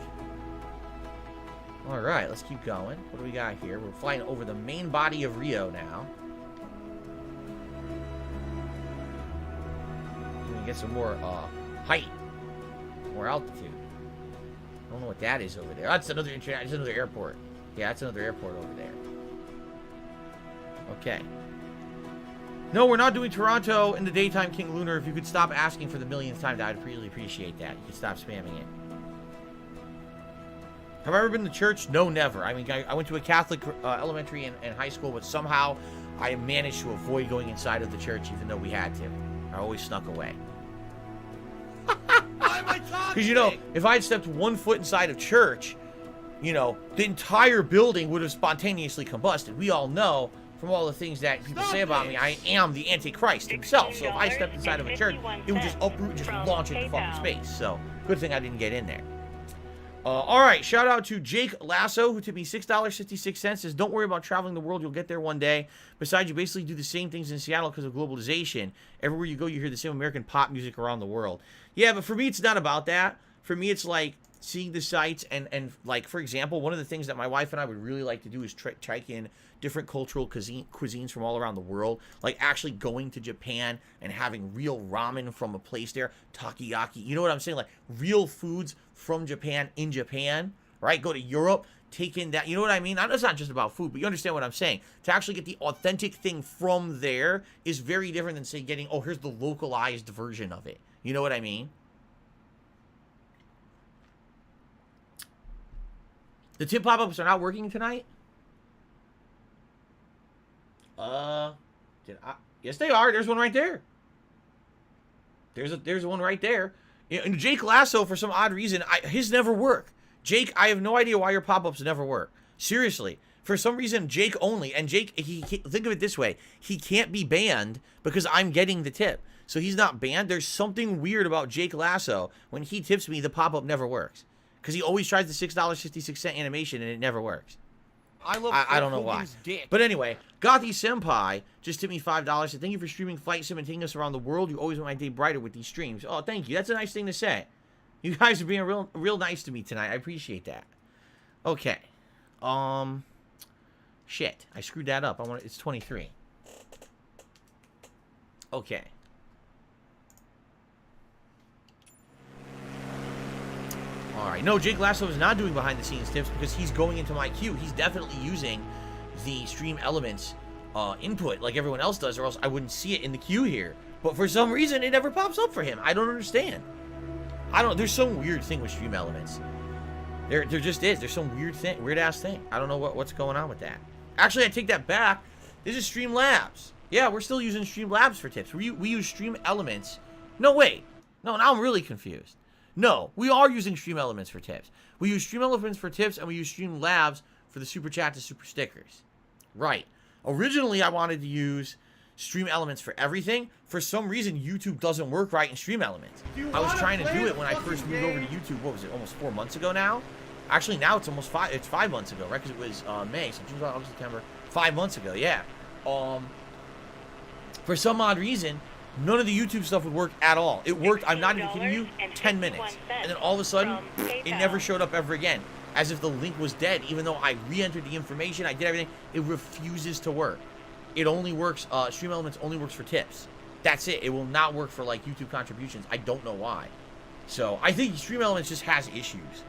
All right, let's keep going. What do we got here? We're flying over the main body of Rio now. We can get some more height, more altitude. I don't know what that is over there. That's another airport. Yeah, that's another airport over there. Okay. No, we're not doing Toronto in the daytime, King Lunar. If you could stop asking for the millionth time, I'd really appreciate that. You could stop spamming it. Have I ever been to church? No, never. I mean, I went to a Catholic elementary and high school, but somehow I managed to avoid going inside of the church, even though we had to. I always snuck away. Because, you know, if I had stepped 1 foot inside of church, you know, the entire building would have spontaneously combusted. We all know from all the things that people say about me, I am the Antichrist himself. So if I stepped inside of a church, it would just uproot and just launch into fucking space. So good thing I didn't get in there. All right, shout out to Jake Lasso, who tipped me $6.56. Says, don't worry about traveling the world. You'll get there one day. Besides, you basically do the same things in Seattle because of globalization. Everywhere you go, you hear the same American pop music around the world. Yeah, but for me, it's not about that. For me, it's like seeing the sights and like, for example, one of the things that my wife and I would really like to do is check in different cultural cuisines from all around the world. Like actually going to Japan and having real ramen from a place there, takoyaki. You know what I'm saying? Like real foods from Japan in Japan, right? Go to Europe, take in that. You know what I mean? It's not just about food, but you understand what I'm saying. To actually get the authentic thing from there is very different than, say, getting, oh, here's the localized version of it. You know what I mean? The tip pop-ups are not working tonight? Yes, they are. There's one right there. There's one right there. And Jake Lasso, for some odd reason, his never work. Jake, I have no idea why your pop-ups never work. Seriously. For some reason, Jake only. And Jake, think of it this way. He can't be banned because I'm getting the tip. So he's not banned. There's something weird about Jake Lasso. When he tips me, the pop-up never works. Because he always tries the $6.56 animation and it never works. I don't know why. But anyway, Gothy Senpai just tipped me $5. Said, thank you for streaming Flight Sim and taking us around the world. You always make my day brighter with these streams. Oh, thank you. That's a nice thing to say. You guys are being real nice to me tonight. I appreciate that. Okay. Shit. I screwed that up. It's 23. Okay. Alright, no, Jake Lasso is not doing behind-the-scenes tips because he's going into my queue. He's definitely using the Stream Elements input like everyone else does, or else I wouldn't see it in the queue here. But for some reason, it never pops up for him. I don't understand. There's some weird thing with Stream Elements. There just is. There's some weird-ass thing. I don't know what's going on with that. Actually, I take that back. This is Streamlabs. Yeah, we're still using Streamlabs for tips. We use Stream Elements. No, wait. No, now I'm really confused. No, we are using Stream Elements for tips. We use Stream Elements for tips, and we use Streamlabs for the Super Chat to Super Stickers. Right. Originally, I wanted to use Stream Elements for everything. For some reason, YouTube doesn't work right in Stream Elements. I was trying to do it when I first moved over to YouTube. What was it, almost 4 months ago now? Actually, now it's almost 5 months ago, right? Because it was May, so June, July, August, September. 5 months ago, yeah. For some odd reason, none of the YouTube stuff would work at all. It worked, I'm not even kidding you, 10 minutes. And then all of a sudden, it never showed up ever again. As if the link was dead, even though I re-entered the information, I did everything. It refuses to work. It only works, Stream Elements only works for tips. That's it. It will not work for, like, YouTube contributions. I don't know why. So, I think Stream Elements just has issues.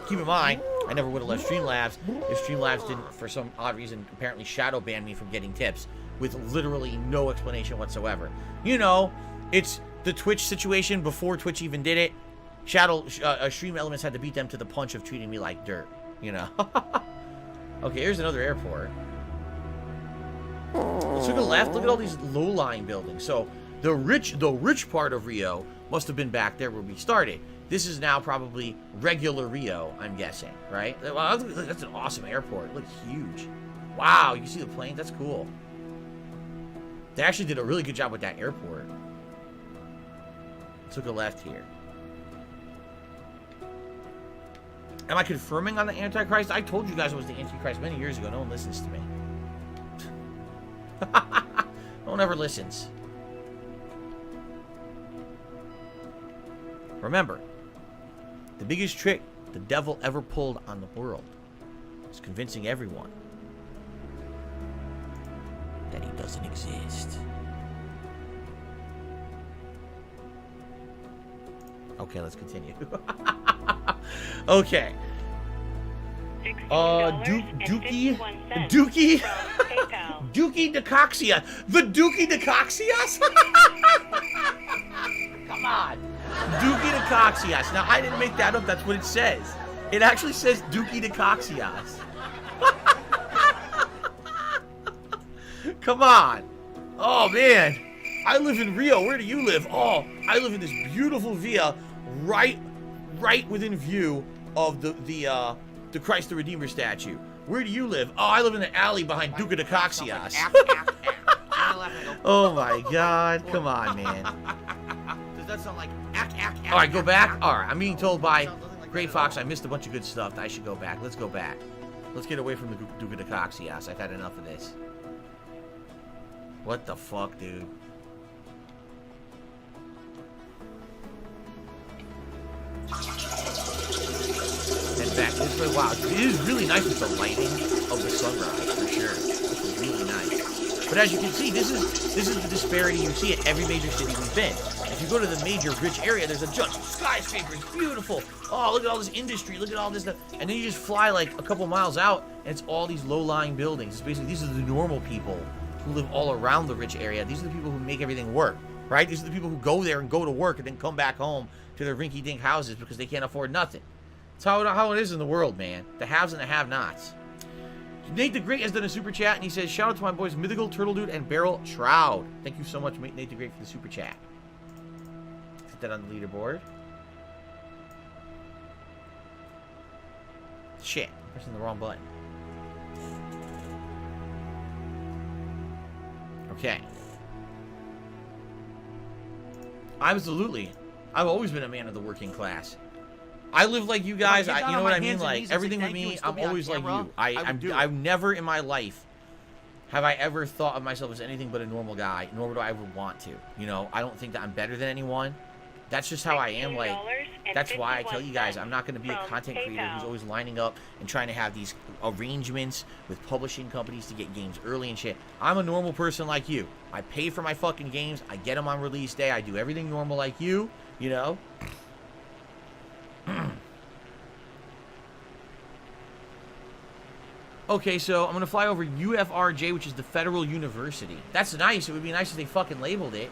Keep in mind, I never would have left Streamlabs if Streamlabs didn't, for some odd reason, apparently shadow ban me from getting tips with literally no explanation whatsoever. You know, it's the Twitch situation before Twitch even did it. Stream Elements had to beat them to the punch of treating me like dirt, you know. Okay, here's another airport. Let's look at the left. Look at all these low-lying buildings. So the rich part of Rio must have been back there where we started. This is now probably regular Rio, I'm guessing, right? Wow, that's an awesome airport. It looks huge. Wow, you can see the planes? That's cool. They actually did a really good job with that airport. Let's look at the left here. Am I confirming on the Antichrist? I told you guys it was the Antichrist many years ago. No one listens to me. No one ever listens. Remember, the biggest trick the devil ever pulled on the world is convincing everyone that he doesn't exist. Okay, let's continue. Okay. Dookie Decoxia. The Dookie Decoxias? Come on. Dookie Decoxias. Now, I didn't make that up. That's what it says. It actually says Dookie Decoxias. Come on. Oh, man. I live in Rio. Where do you live? Oh, I live in this beautiful villa right within view of the Christ the Redeemer statue. Where do you live? Oh, I live in the alley behind Duca de Coxias. Oh my God. Come on, man. Does that sound like All right, go back. All right, I'm being told by Gray Fox I missed a bunch of good stuff. I should go back. Let's go back. Let's get away from the Duca de Coxias. I've had enough of this. What the fuck, dude? And back this way. Wow, it is really nice with the lighting of the sunrise, for sure. This is really nice. But as you can see, this is the disparity you see at every major city we've been. If you go to the major rich area, there's a bunch of skyscrapers, beautiful. Oh, look at all this industry, look at all this stuff. And then you just fly like a couple miles out, and it's all these low-lying buildings. It's basically, these are the normal people who live all around the rich area. These are the people who make everything work, right? These are the people who go there and go to work and then come back home to their rinky-dink houses because they can't afford nothing. It's how it is in the world, man. The haves and the have-nots. Nate the Great has done a super chat, and he says, shout out to my boys Mythical, Turtle Dude, and Barrel Shroud. Thank you so much, Nate the Great, for the super chat. Put that on the leaderboard. Shit, I'm pressing the wrong button. Okay. Absolutely. I've always been a man of the working class. I live like you guys. You know what I mean? Like, everything with me, I'm always like you. I've never in my life have I ever thought of myself as anything but a normal guy, nor would I ever want to. You know, I don't think that I'm better than anyone. That's just how I am. Like, that's why I tell you guys, I'm not going to be a content creator who's always lining up and trying to have these arrangements with publishing companies to get games early and shit. I'm a normal person like you. I pay for my fucking games. I get them on release day. I do everything normal like you, you know? Okay, so I'm going to fly over UFRJ, which is the Federal University. That's nice. It would be nice if they fucking labeled it.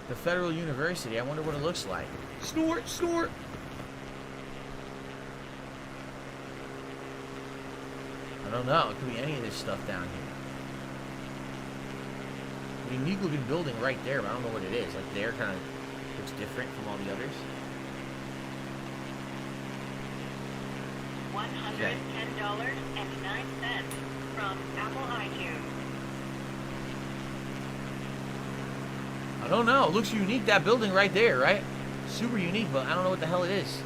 The Federal University. I wonder what it looks like. Snort, snort. I don't know. It could be any of this stuff down here. A unique looking building right there, but I don't know what it is. Like, there kind of looks different from all the others. $110.09 from Apple iTunes. I don't know. It looks unique, that building right there, right? Super unique, but I don't know what the hell it is.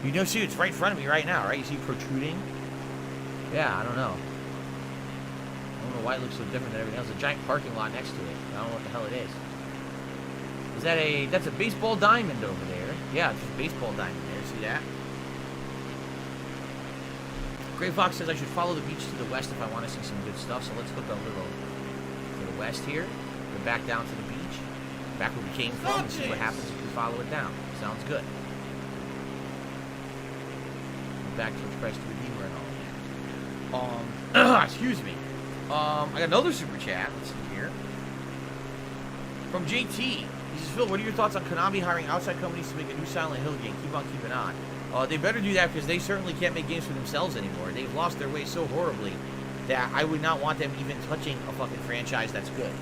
You know, see, it's right in front of me right now, right? You see it protruding? Yeah, I don't know. I don't know why it looks so different than everything else. There's a giant parking lot next to it. I don't know what the hell it is. Is that that's a baseball diamond over there. Yeah, it's a baseball diamond there. See that? Gray Fox says I should follow the beach to the west if I want to see some good stuff. So let's look a little to the west here. Go back down to the beach. Back where we came from and see what happens if we follow it down. Sounds good. Back to Christ the Redeemer and all that. Excuse me. I got another super chat. Let's see here. From JT. He says, Phil, what are your thoughts on Konami hiring outside companies to make a new Silent Hill game? Keep on keeping on. They better do that because they certainly can't make games for themselves anymore. They've lost their way so horribly that I would not want them even touching a fucking franchise that's good.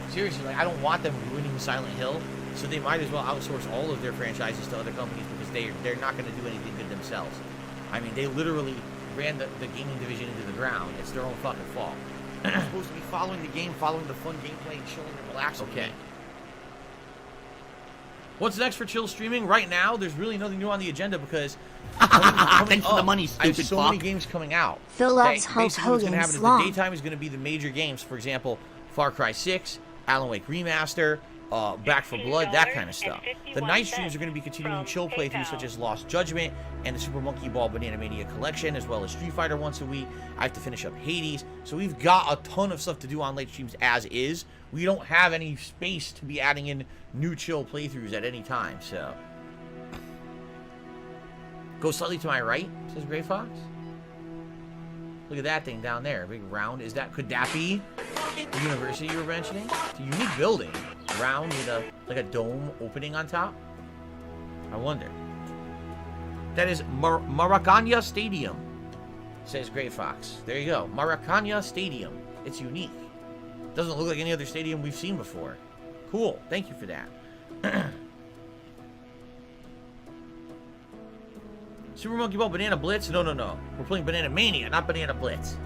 Seriously, like, I don't want them ruining Silent Hill, so they might as well outsource all of their franchises to other companies because they're not going to do anything good themselves. I mean, they literally ran the gaming division into the ground. It's their own fucking fault. They're supposed to be following the game, following the fun gameplay, and chilling and relaxing. Okay. What's next for chill streaming? Right now, there's really nothing new on the agenda because Thanks for the up, money, I have stupid so fuck. many games coming out. Phil loves Hulk Basically, what's going to Hogan's happen is long. the daytime is going to be the major games. For example, Far Cry 6, Alan Wake Remaster, Back 4 Blood, that kind of stuff. The night streams are going to be continuing chill playthroughs such as Lost Judgment and the Super Monkey Ball Banana Mania Collection, as well as Street Fighter once a week. I have to finish up Hades. So we've got a ton of stuff to do on late streams as is. We don't have any space to be adding in new chill playthroughs at any time, so. Go slightly to my right, says Gray Fox. Look at that thing down there. Big round. Could that be the university you were mentioning? It's a unique building. Round with like a dome opening on top. I wonder. That is Maracana Stadium, says Gray Fox. There you go. Maracana Stadium. It's unique. Doesn't look like any other stadium we've seen before. Cool. Thank you for that. Super Monkey Ball Banana Blitz? No. We're playing Banana Mania, not Banana Blitz.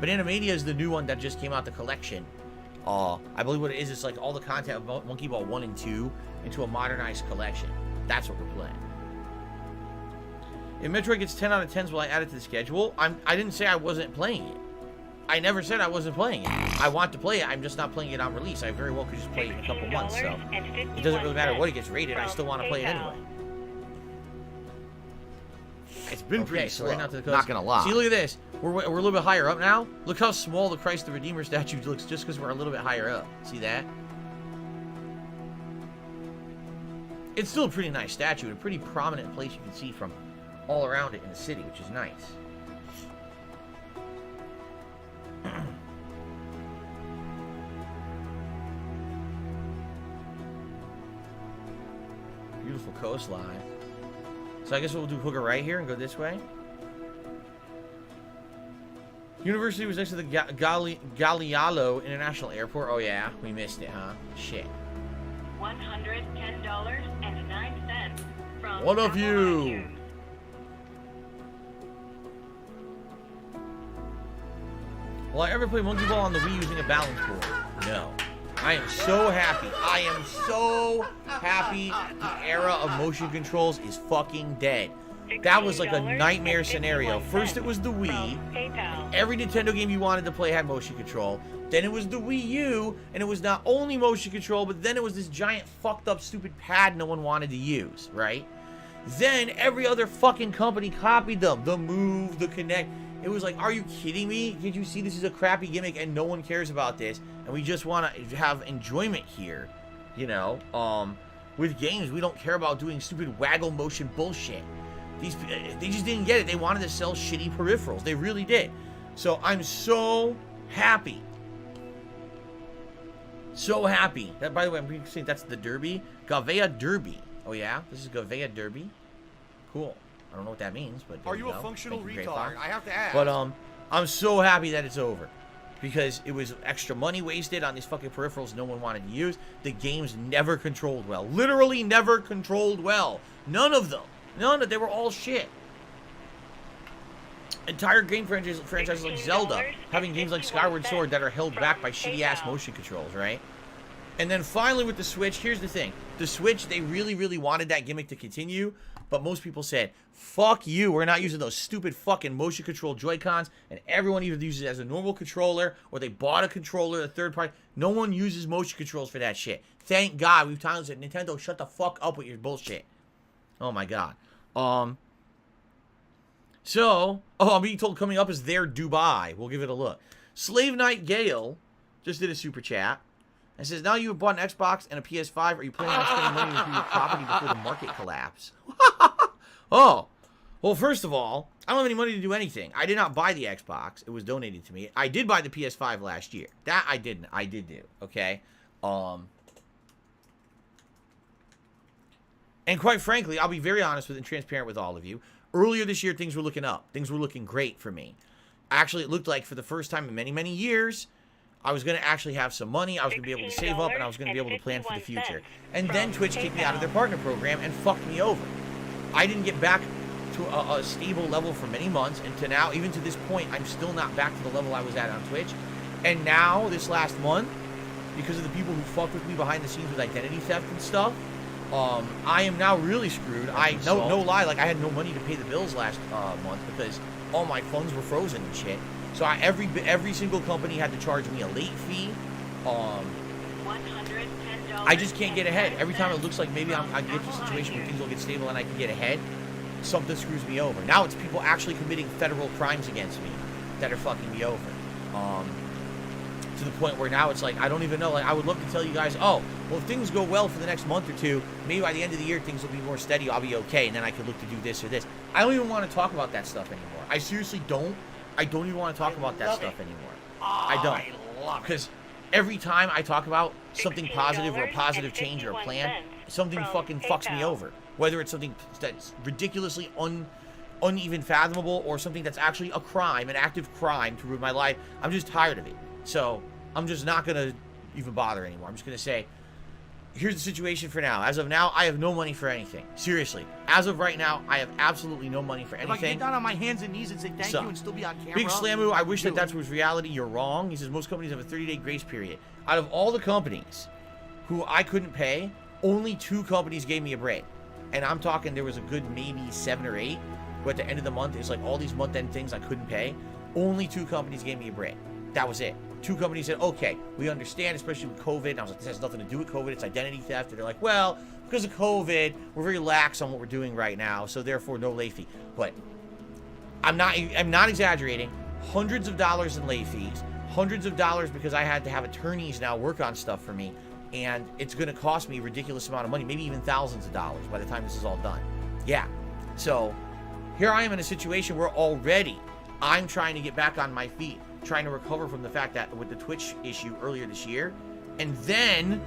Banana Mania is the new one that just came out, the collection. I believe what it is, it's like all the content of Monkey Ball 1 and 2 into a modernized collection. That's what we're playing. If Metroid gets 10 out of 10s, will I add it to the schedule? I didn't say I wasn't playing it. I never said I wasn't playing it. I want to play it, I'm just not playing it on release. I very well could just play it in a couple months, so it doesn't really matter what it gets rated, I still want to play it anyway. It's been pretty so slow. right now to the Not gonna lie. See, look at this. We're a little bit higher up now. Look how small the Christ the Redeemer statue looks just because we're a little bit higher up. See that? It's still a pretty nice statue, a pretty prominent place you can see from all around it in the city, which is nice. Beautiful coastline. So I guess we'll do hooker right here and go this way. University was next to the Gallialo International Airport. Oh yeah, we missed it, huh? Shit. $110.09 from What of Apple you? iTunes. Will I ever play Monkey Ball on the Wii using a balance board? No. I am so happy. I am so happy the era of motion controls is fucking dead. That was like a nightmare scenario. First it was the Wii. Every Nintendo game you wanted to play had motion control. Then it was the Wii U, and it was not only motion control, but then it was this giant fucked up stupid pad no one wanted to use, right? Then every other fucking company copied them. The Move, the Kinect. It was like, are you kidding me? Did you see this is a crappy gimmick and no one cares about this? And we just want to have enjoyment here, you know? With games, we don't care about doing stupid waggle motion bullshit. They just didn't get it. They wanted to sell shitty peripherals. They really did. So I'm so happy. So happy. That, by the way, I'm saying that's the Derby. Gavea Derby. Oh yeah? This is Gavea Derby? Cool. I don't know what that means, but Are you a functional Thank you, Gray retard? Fox. I have to ask. But I'm so happy that it's over. Because it was extra money wasted on these fucking peripherals no one wanted to use. The games never controlled well. Literally never controlled well. None of them. They were all shit. Entire game franchises like Zelda having games like Skyward Sword that are held back by shitty ass motion controls, right? And then finally with the Switch, here's the thing. The Switch, they really, really wanted that gimmick to continue, but most people said, fuck you, we're not using those stupid fucking motion control Joy-Cons, and everyone either uses it as a normal controller, or they bought a controller, a third party. No one uses motion controls for that shit. Thank God, we've times said, Nintendo, shut the fuck up with your bullshit. Oh my God. I'm being told coming up is their Dubai. We'll give it a look. Slave Knight Gale just did a super chat. And says, now you have bought an Xbox and a PS5. Are you planning on spending money on your property before the market collapse? Oh. Well, first of all, I don't have any money to do anything. I did not buy the Xbox. It was donated to me. I did buy the PS5 last year. That I didn't. I did do. Okay? And quite frankly, I'll be very honest with and transparent with all of you. Earlier this year, things were looking up. Things were looking great for me. Actually, it looked like for the first time in many, many years, I was going to actually have some money, I was going to be able to save up, and I was going to be able to plan for the future. And then Twitch kicked me out of their partner program and fucked me over. I didn't get back to a stable level for many months, and to now, even to this point, I'm still not back to the level I was at on Twitch. And now, this last month, because of the people who fucked with me behind the scenes with identity theft and stuff, I am now really screwed. No lie, like I had no money to pay the bills last month because all my funds were frozen and shit. So every single company had to charge me a late fee. $110. I just can't get ahead. Every time it looks like maybe I get to a situation where things will get stable and I can get ahead, something screws me over. Now it's people actually committing federal crimes against me that are fucking me over. To the point where now it's like, I don't even know. Like, I would love to tell you guys, oh, well, if things go well for the next month or two, maybe by the end of the year, things will be more steady. I'll be okay. And then I could look to do this or this. I don't even want to talk about that stuff anymore. I seriously don't. I don't even want to talk about that stuff anymore. I don't. Because every time I talk about something positive or a positive change or a plan, something fucking fucks me over. Whether it's something that's ridiculously uneven fathomable or something that's actually a crime, an active crime to ruin my life, I'm just tired of it. So I'm just not going to even bother anymore. I'm just going to say, here's the situation for now. As of now, I have no money for anything. Seriously. As of right now, I have absolutely no money for If I anything. can get down on my hands and knees and say thank So, you and still be on camera. Big Slamu, I wish do that it. was reality. You're wrong. He says most companies have a 30-day grace period. Out of all the companies who I couldn't pay, only 2 companies gave me a break. And I'm talking there was a good maybe 7 or 8. Who at the end of the month, it's like all these month-end things I couldn't pay. Only 2 companies gave me a break. That was it. 2 companies said, okay, we understand, especially with COVID. And I was like, this has nothing to do with COVID. It's identity theft. And they're like, well, because of COVID, we're very lax on what we're doing right now. So therefore, no late fee. But I'm not exaggerating. Hundreds of dollars in late fees. Hundreds of dollars because I had to have attorneys now work on stuff for me. And it's going to cost me a ridiculous amount of money. Maybe even thousands of dollars by the time this is all done. Yeah. So here I am in a situation where already I'm trying to get back on my feet. Trying to recover from the fact that with the Twitch issue earlier this year, and then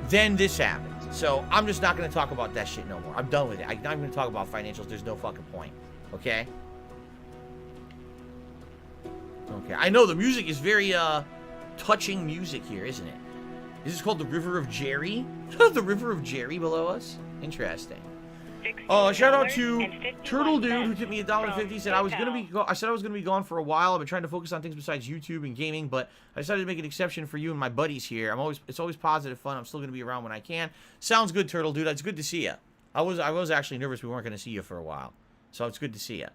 this happened. So I'm just not going to talk about that shit no more. I'm done with it. I'm not even going to talk about financials. There's no fucking point. Okay? Okay. I know the music is very touching music here, isn't it? Is this called the River of Jerry? The River of Jerry below us? Interesting. Shout out to Turtle Dude who tipped me $1.50. Said I was gonna be gone for a while. I've been trying to focus on things besides YouTube and gaming, but I decided to make an exception for you and my buddies here. It's always positive fun. I'm still gonna be around when I can. Sounds good, Turtle Dude. It's good to see you. I was actually nervous we weren't gonna see you for a while, so it's good to see you.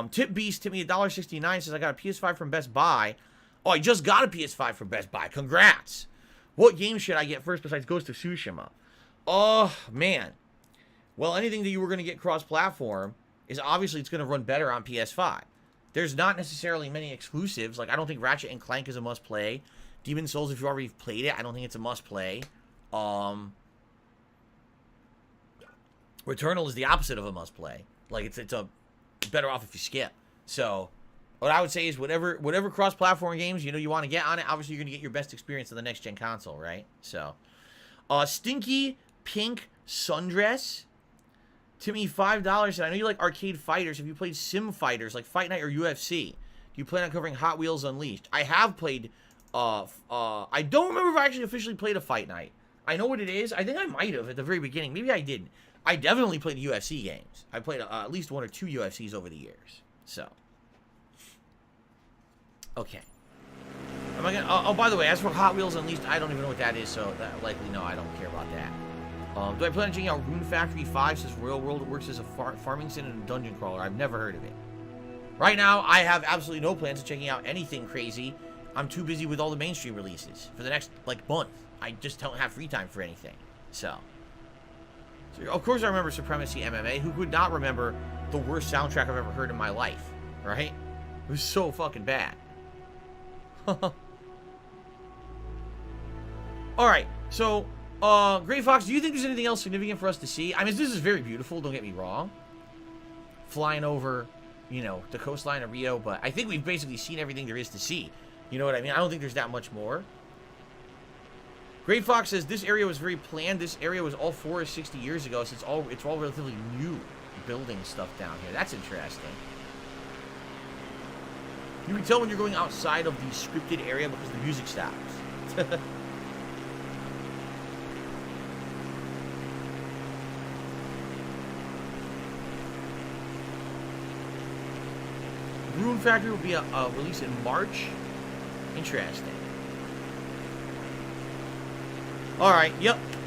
Tip Beast tipped me $1.69. Says I got a PS5 from Best Buy. Oh, I just got a PS5 from Best Buy. Congrats. What game should I get first besides Ghost of Tsushima? Oh man. Well, anything that you were going to get cross-platform is obviously it's going to run better on PS5. There's not necessarily many exclusives. Like, I don't think Ratchet and Clank is a must-play. Demon's Souls, if you already played it, I don't think it's a must-play. Returnal is the opposite of a must-play. Like, it's a better off if you skip. So, what I would say is whatever cross-platform games you want to get on it, obviously you're going to get your best experience on the next-gen console, right? So, Stinky Pink Sundress. To me, $5. And I know you like arcade fighters. Have you played sim fighters like Fight Night or UFC? Do you plan on covering Hot Wheels Unleashed? I have played. I don't remember if I actually officially played a Fight Night. I know what it is. I think I might have at the very beginning. Maybe I didn't. I definitely played UFC games. I played at least 1 or 2 UFCs over the years. So, okay. Am I gonna? Oh, by the way, as for Hot Wheels Unleashed, I don't even know what that is. So that likely no, I don't care about that. Do I plan on checking out Rune Factory 5? Says Royal World. It works as a farming sim and a dungeon crawler. I've never heard of it. Right now, I have absolutely no plans of checking out anything crazy. I'm too busy with all the mainstream releases for the next, month. I just don't have free time for anything. So of course I remember Supremacy MMA. Who could not remember the worst soundtrack I've ever heard in my life, right? It was so fucking bad. Alright, so... Gray Fox, do you think there's anything else significant for us to see? I mean, this is very beautiful, don't get me wrong. Flying over, the coastline of Rio, but I think we've basically seen everything there is to see. You know what I mean? I don't think there's that much more. Gray Fox says, this area was very planned. This area was all forest 60 years ago, so it's all relatively new building stuff down here. That's interesting. You can tell when you're going outside of the scripted area because the music stops. Rune Factory will be a release in March. Interesting. Alright, yep.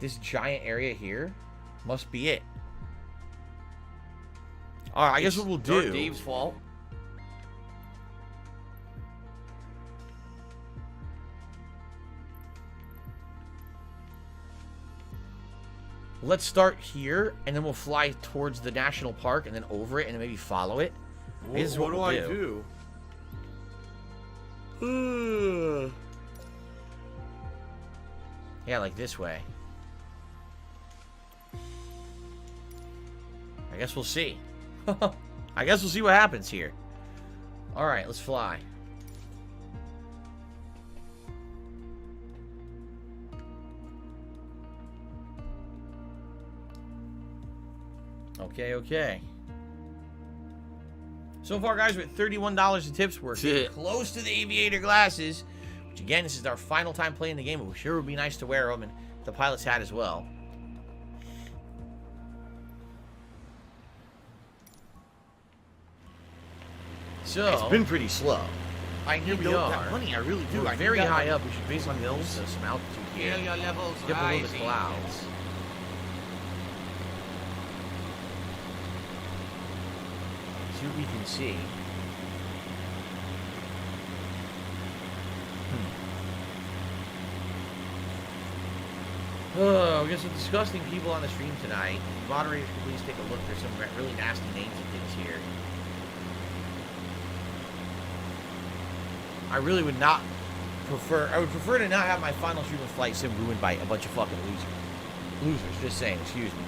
this giant area here must be it. All right, I guess what we'll do. Dark Dave's fault. Let's start here, and then we'll fly towards the national park, and then over it, and then maybe follow it. This is What do we'll I do? Yeah, like this way. I guess we'll see. I guess we'll see what happens here. All right, let's fly. Okay, okay. So far, guys, we're at $31 in tips. We're getting close to the aviator glasses. Which, again, this is our final time playing the game, but we sure would be nice to wear them, and the pilot's hat as well. So, It's been pretty slow. here we That are. money, I really do. We're I need very that high money. up. We should basically build some altitude here. Feel your levels Get below the rising. clouds. See what we can see. Oh, we got some disgusting people on the stream tonight. Moderators, please take a look. There's some really nasty names and things here. I really would not prefer. I would prefer to not have my final stream of Flight Sim ruined by a bunch of fucking losers. Just saying. Excuse me.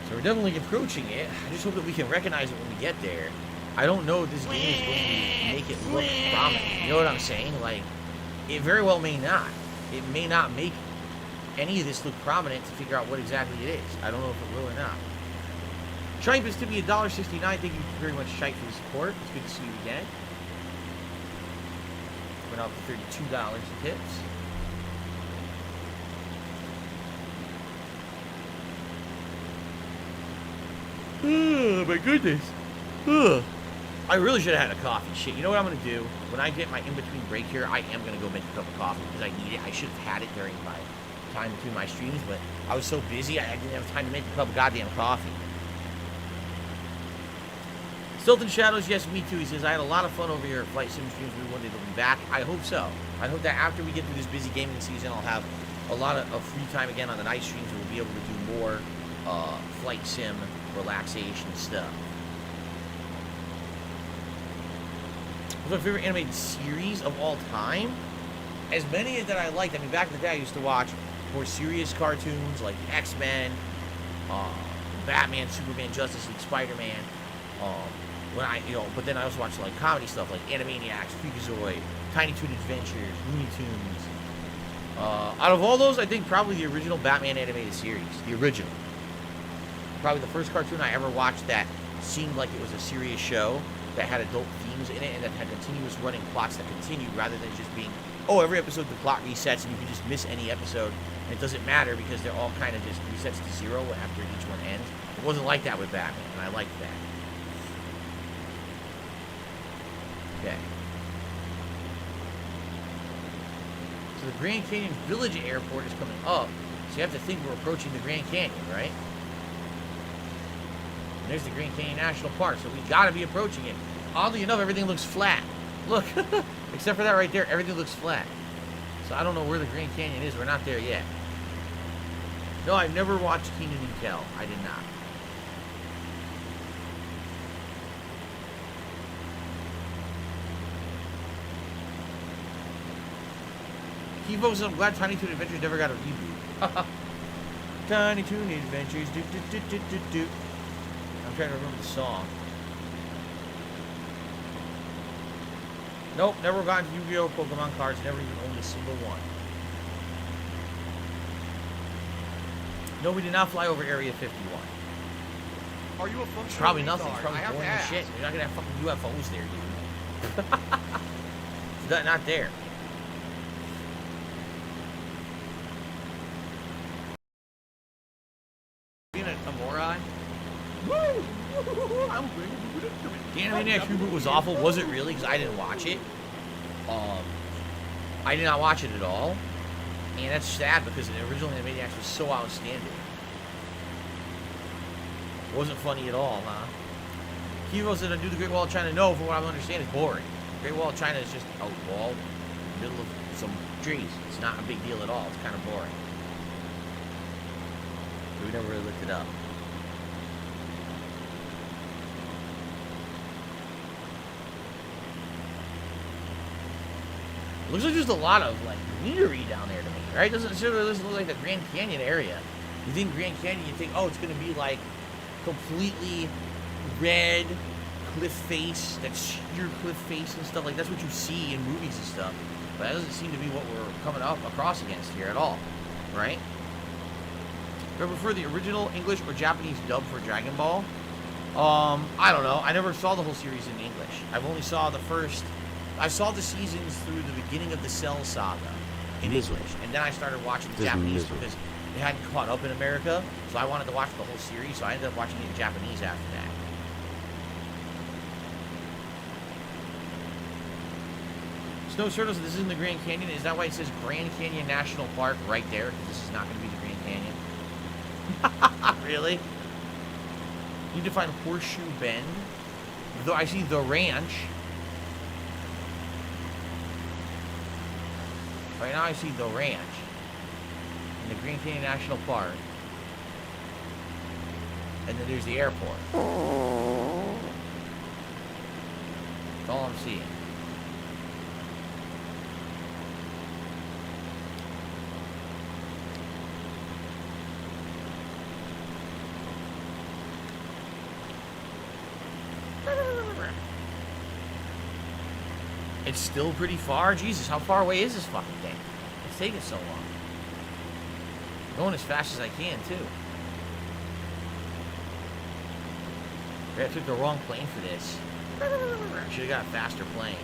So we're definitely approaching it. I just hope that we can recognize it when we get there. I don't know if this game is going to make it look prominent. You know what I'm saying? Like, it very well may not. It may not make any of this look prominent to figure out what exactly it is. I don't know if it will or not. Tripe is tipping $1.69. Thank you very much, Tripe, for the support. It's good to see you again. Went up to $32 in tips. Oh my goodness. Ugh. I really should have had a coffee. Shit, you know what I'm going to do? When I get my in-between break here, I am going to go make a cup of coffee because I need it. I should have had it during my time between my streams, but I was so busy, I didn't have time to make a cup of goddamn coffee. Stilton Shadows, yes, me too. He says, I had a lot of fun over your Flight Sim streams. We wanted to be back. I hope so. I hope that after we get through this busy gaming season, I'll have a lot of free time again on the night streams and we'll be able to do more Flight Sim relaxation stuff. What's my favorite animated series of all time? As many that I liked. I mean, back in the day, I used to watch more serious cartoons like X-Men, Batman, Superman, Justice League, Spider-Man. But then I also watched like comedy stuff like Animaniacs, Freakazoid, Tiny Toon Adventures, Looney Tunes. Out of all those, I think probably the original Batman animated series, the original. Probably the first cartoon I ever watched that seemed like it was a serious show that had adult themes in it and that had continuous running plots that continued rather than just being, oh, every episode the plot resets and you can just miss any episode and it doesn't matter because they're all kind of just resets to zero after each one ends. It wasn't like that with Batman, and I liked that. Okay. So the Grand Canyon Village Airport is coming up, so you have to think we're approaching the Grand Canyon, right? And there's the Grand Canyon National Park, so we gotta be approaching it. Oddly enough, everything looks flat. Look, except for that right there, everything looks flat. So I don't know where the Grand Canyon is. We're not there yet. No, I've never watched Keenan and Kel. I did not. Key folks, I'm glad Tiny Toon Adventures never got a reboot. Tiny Toon Adventures, do do do do do do. I'm trying to remember the song. Nope, never gotten Yu-Gi-Oh! Pokemon cards, never even owned a single one. No, we did not fly over Area 51. Are you a functional Probably nothing. retard? It's probably I have boring to as ask. shit. You're not gonna have fucking UFOs there, dude. It's not there. A moron? Woo! The Animaniacs reboot was awful. Was it really? Because I didn't watch it. I did not watch it at all. And that's sad because the original Animaniacs was so outstanding. Wasn't funny at all, huh? Heroes that do the Great Wall of China, no, from what I understand, is boring. Great Wall of China is just a wall in the middle of some trees. It's not a big deal at all. It's kind of boring. We never really looked it up. It looks like there's a lot of like greenery down there to me, right? Doesn't it look like the Grand Canyon area? You think Grand Canyon, you think, oh, it's gonna be like completely red cliff face, that sheer cliff face and stuff. Like that's what you see in movies and stuff. But that doesn't seem to be what we're coming up across against here at all, right? Do I prefer the original English or Japanese dub for Dragon Ball? I don't know. I never saw the whole series in English. I've only saw the first. I saw the seasons through the beginning of the Cell Saga in English, and then I started watching the Japanese because it hadn't caught up in America. So I wanted to watch the whole series, so I ended up watching it in Japanese after that. Snow Turtles, this isn't the Grand Canyon. Is that why it says Grand Canyon National Park right there? This is not going to be the Grand Canyon. Really? You need to find Horseshoe Bend. Though I see the ranch. Right now I see the ranch. In the Grand Canyon National Park. And then there's the airport. That's all I'm seeing. It's still pretty far? Jesus, how far away is this fucking thing? It's taking so long. I'm going as fast as I can, too. I took the wrong plane for this. I should have got a faster plane.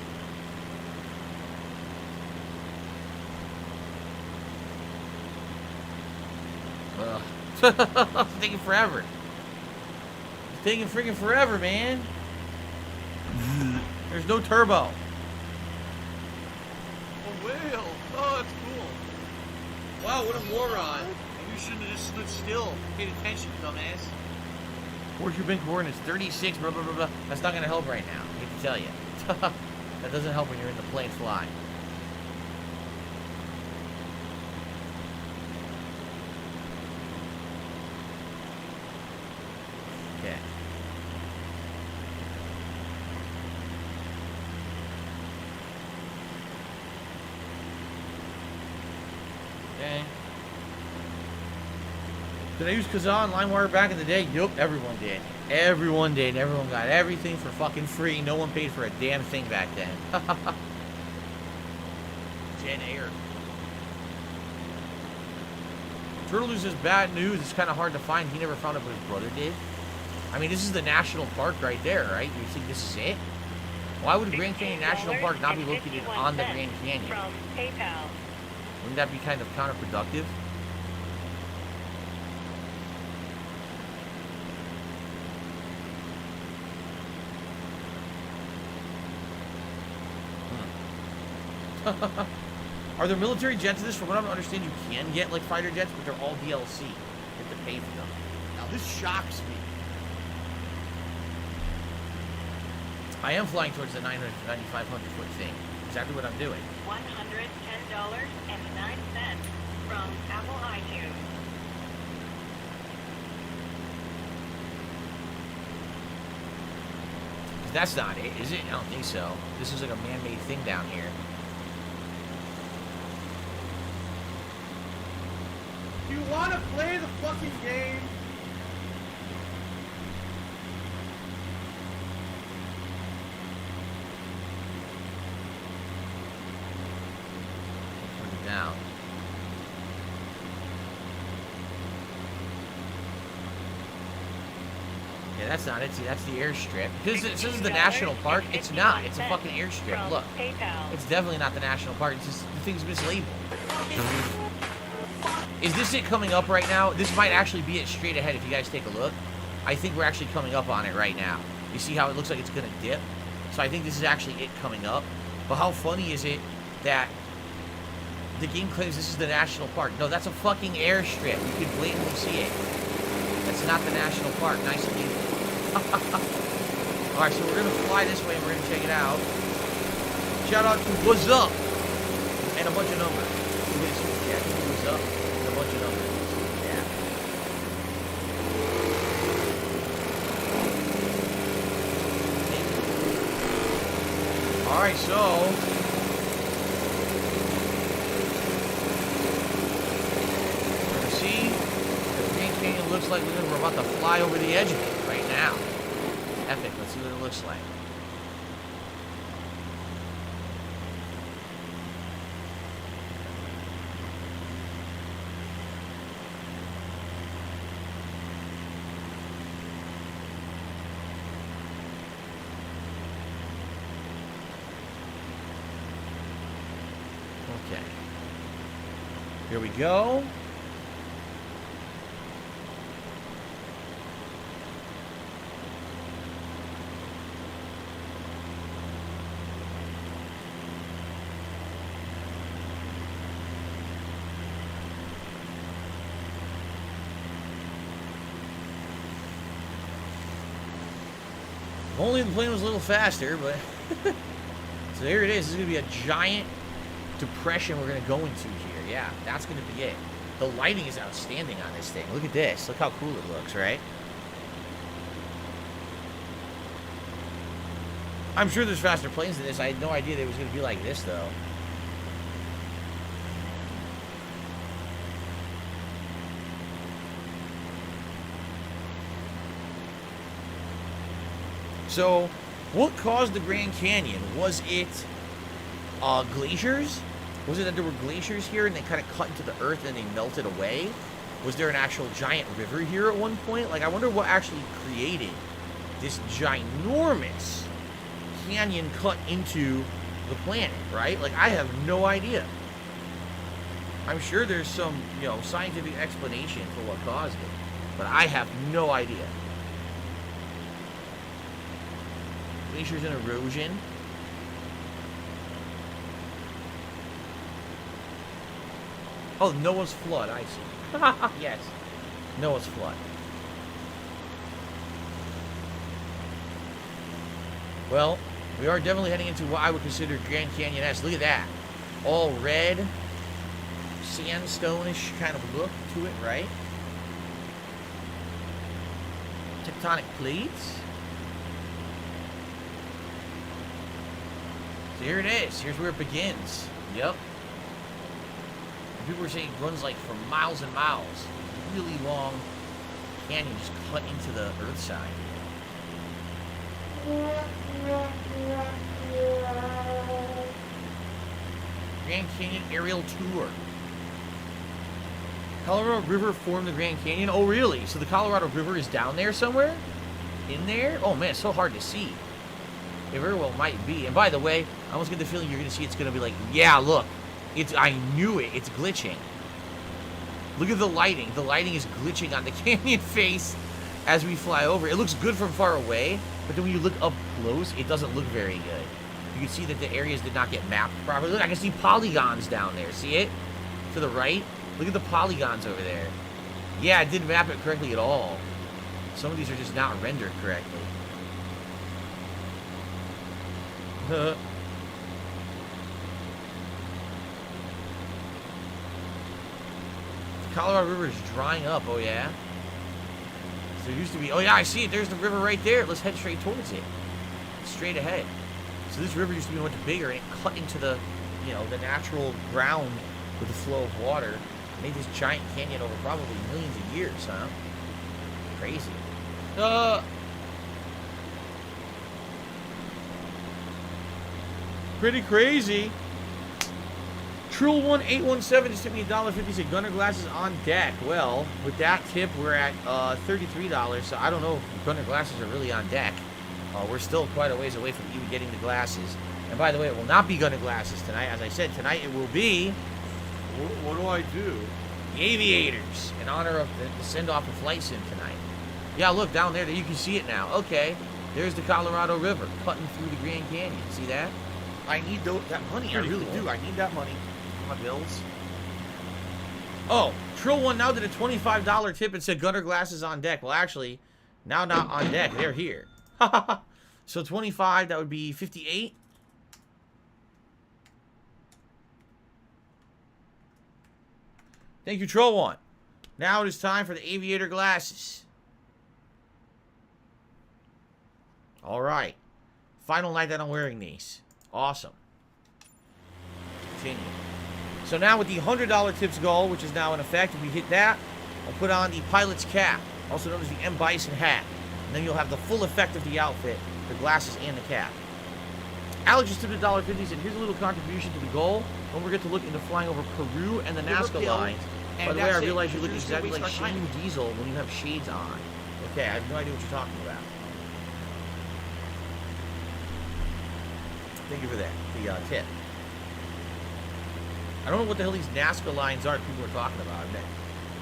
It's taking forever. It's taking freaking forever, man. There's no turbo. Whale! Oh, that's cool. Wow, what a moron. You should have just stood still. Paid attention, dumbass. Horseshoe Bend coordinates 36, blah, blah, blah, blah. That's not going to help right now. I hate to tell you. That doesn't help when you're in the plane flying. Okay. Okay. Did I use Kazaa and LimeWire back in the day? Yup, everyone did. Everyone did. Everyone got everything for fucking free. No one paid for a damn thing back then. Jen Air. Turtle News is bad news. It's kind of hard to find. He never found it, but his brother did. I mean, this is the national park right there, right? You think this is it? Why would Grand Canyon National Park not be located on the Grand Canyon? From PayPal. Wouldn't that be kind of counterproductive? Are there military jets in this? From what I understand, you can get like fighter jets, but they're all DLC. You have to pay for them. Now this shocks me. I am flying towards the 9,500 foot thing. Exactly what I'm doing. $110.09 from Apple iTunes. That's not it, is it? I don't think so. This is like a man-made thing down here. Do you want to play the fucking game? Turn it down. Yeah, that's not it. See, that's the airstrip. This is the national park. It's not. It's a fucking airstrip. Look. PayPal. It's definitely not the national park. It's just the thing's mislabeled. Is this it coming up right now? This might actually be it straight ahead if you guys take a look. I think we're actually coming up on it right now. You see how it looks like it's going to dip? So I think this is actually it coming up. But how funny is it that the game claims this is the national park? No, that's a fucking airstrip. You can blatantly see it. That's not the national park. Nice and easy. Alright, so we're going to fly this way and we're going to check it out. Shout out to What's Up and a bunch of numbers. Yeah, What's Up and a bunch of numbers. Yeah. Alright, so see, the Grand Canyon looks like we're about to fly over the edge of it right now. Epic. Let's see what it looks like. Okay. Here we go. If only the plane was a little faster, but so here it is. This is gonna be a giant depression we're gonna go into here. Yeah, that's gonna be it. The lighting is outstanding on this thing. Look at this. Look how cool it looks, right? I'm sure there's faster planes than this. I had no idea that it was gonna be like this, though. So, what caused the Grand Canyon? Was it glaciers? Was it that there were glaciers here and they kind of cut into the earth and they melted away? Was there an actual giant river here at one point? Like, I wonder what actually created this ginormous canyon cut into the planet, right? Like, I have no idea. I'm sure there's some, you know, scientific explanation for what caused it, but I have no idea. Glaciers and erosion. Oh, Noah's flood, I see. Yes. Noah's flood. Well, we are definitely heading into what I would consider Grand Canyon-esque. Look at that. All red, sandstone-ish kind of look to it, right? Tectonic plates. So here it is. Here's where it begins. Yep. People were saying it runs like for miles and miles. Really long canyon just cut into the earth side. Grand Canyon aerial tour. Colorado River formed the Grand Canyon. Oh, really? So the Colorado River is down there somewhere? In there? Oh, man, it's so hard to see. It very well might be. And by the way, I almost get the feeling you're going to see it's going to be like, yeah, look. I knew it. It's glitching. Look at the lighting. The lighting is glitching on the canyon face as we fly over. It looks good from far away, but then when you look up close, it doesn't look very good. You can see that the areas did not get mapped properly. Look, I can see polygons down there. See it? To the right? Look at the polygons over there. Yeah, I didn't map it correctly at all. Some of these are just not rendered correctly. The Colorado River is drying up, oh yeah? So there used to be, oh yeah, I see it, there's the river right there. Let's head straight towards it. Straight ahead. So this river used to be much bigger and it cut into the, you know, the natural ground with the flow of water. Made this giant canyon over probably millions of years, huh? Crazy. Pretty crazy. Trill1817 just tipped me $1.50. Said Gunner glasses on deck. Well, with that tip, we're at $33. So I don't know if Gunner glasses are really on deck. We're still quite a ways away from even getting the glasses. And by the way, it will not be Gunner glasses tonight. As I said, tonight it will be. What do I do? The Aviators, in honor of the send-off of Flight Sim tonight. Yeah, look, down there, you can see it now. Okay, there's the Colorado River, cutting through the Grand Canyon. See that? I need that money, I really do. I need that money for my bills. Oh, Trill One now did a $25 tip and said gutter glasses on deck. Well, actually, now not on deck. They're here. So 25, that would be 58. Thank you, Troll One. Now it is time for the aviator glasses. All right. Final night that I'm wearing these. Awesome. Continue. So now with the $100 tips goal, which is now in effect, if we hit that, I'll put on the pilot's cap, also known as the M. Bison hat. And then you'll have the full effect of the outfit, the glasses and the cap. Alex just tipped $1.50 and said, here's a little contribution to the goal. Don't forget to look into flying over Peru and the Nazca lines. By the way, I realize you look exactly like Shane Diesel when you have shades on. Okay, I have no idea what you're talking about. Thank you for that, the tip. I don't know what the hell these Nazca lines are people are talking about.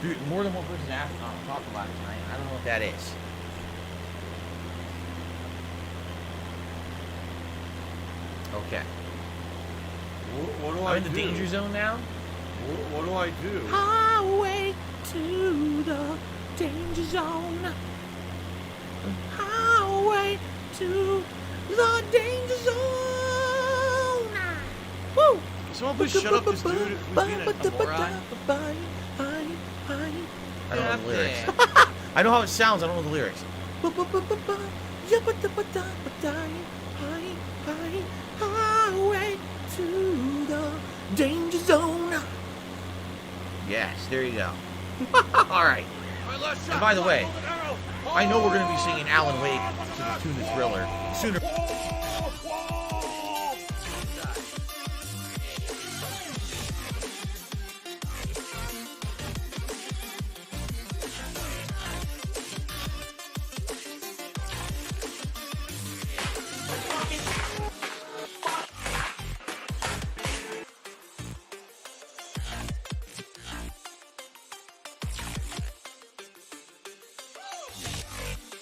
Dude, more than one person asked talk about it tonight. I don't know what that is. Okay. What do I'm in the danger zone now. What do I do? Highway to the danger zone. Highway to the danger zone. Woo! Can someone please shut up this dude who's being a moron? I don't know the lyrics. I know how it sounds, I don't know the lyrics. Highway to the danger zone. Yes, there you go. Alright. And by the way, I know we're going to be singing Alan Wake to the tune of Thriller sooner.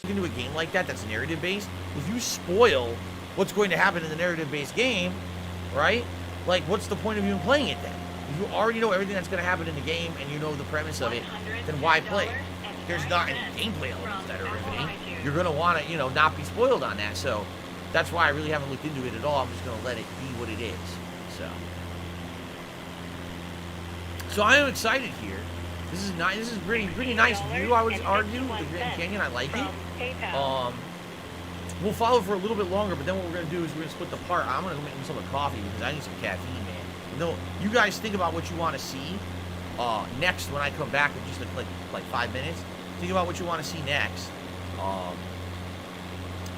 Into a game like that's narrative based, if you spoil what's going to happen in the narrative based game, right? Like, what's the point of even playing it then? If you already know everything that's going to happen in the game and you know the premise of it, then why play? There's not any gameplay elements that are riveting. You're going to want to, not be spoiled on that. So that's why I really haven't looked into it at all. I'm just going to let it be what it is. So I am excited here. This is nice. This is pretty nice view, I would argue, with the Grand Canyon. I like it. We'll follow for a little bit longer, but then what we're gonna do is we're gonna split the part. I'm gonna go make myself a coffee because I need some caffeine, man. No, you guys think about what you want to see next when I come back in just like 5 minutes. Think about what you want to see next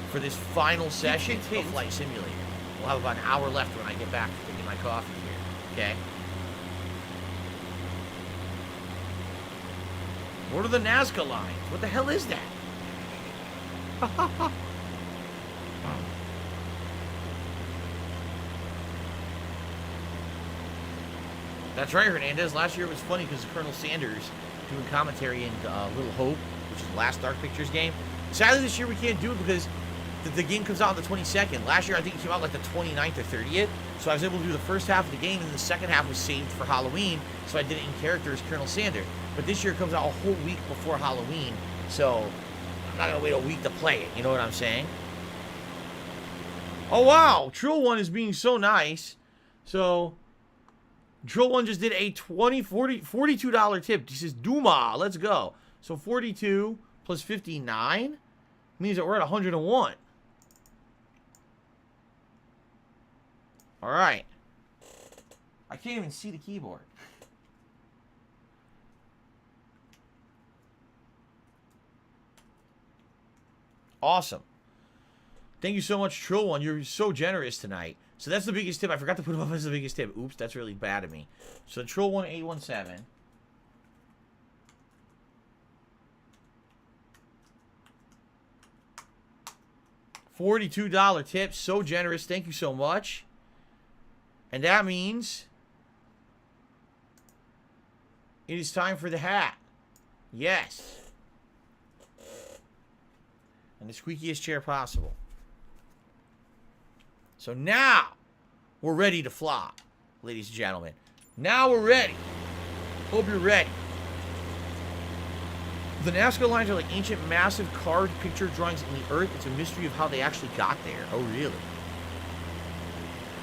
for this final session of Flight Simulator. We'll have about an hour left when I get back to get my coffee here. Okay. What are the Nazca lines? What the hell is that? That's right, Hernandez. Last year it was funny because Colonel Sanders doing commentary in Little Hope, which is the last Dark Pictures game. Sadly, this year we can't do it because the game comes out on the 22nd. Last year I think it came out like the 29th or 30th. So I was able to do the first half of the game, and the second half was saved for Halloween. So I did it in character as Colonel Sanders. But this year it comes out a whole week before Halloween, so I'm not going to wait a week to play it, you know what I'm saying? Oh, wow, Trill One is being so nice. So, Trill One just did a $42 tip. He says, Duma, let's go. So, 42 plus 59 means that we're at 101. All right. I can't even see the keyboard. Awesome. Thank you so much, Trill One. You're so generous tonight. So that's the biggest tip. I forgot to put him up as the biggest tip. Oops, that's really bad of me. So Trill One 817. $42 tip. So generous. Thank you so much. And that means It is time for the hat. Yes. And the squeakiest chair possible. So now, we're ready to fly, ladies and gentlemen. Now we're ready. Hope you're ready. The NASCAR lines are like ancient, massive carved picture drawings in the earth. It's a mystery of how they actually got there. Oh, really?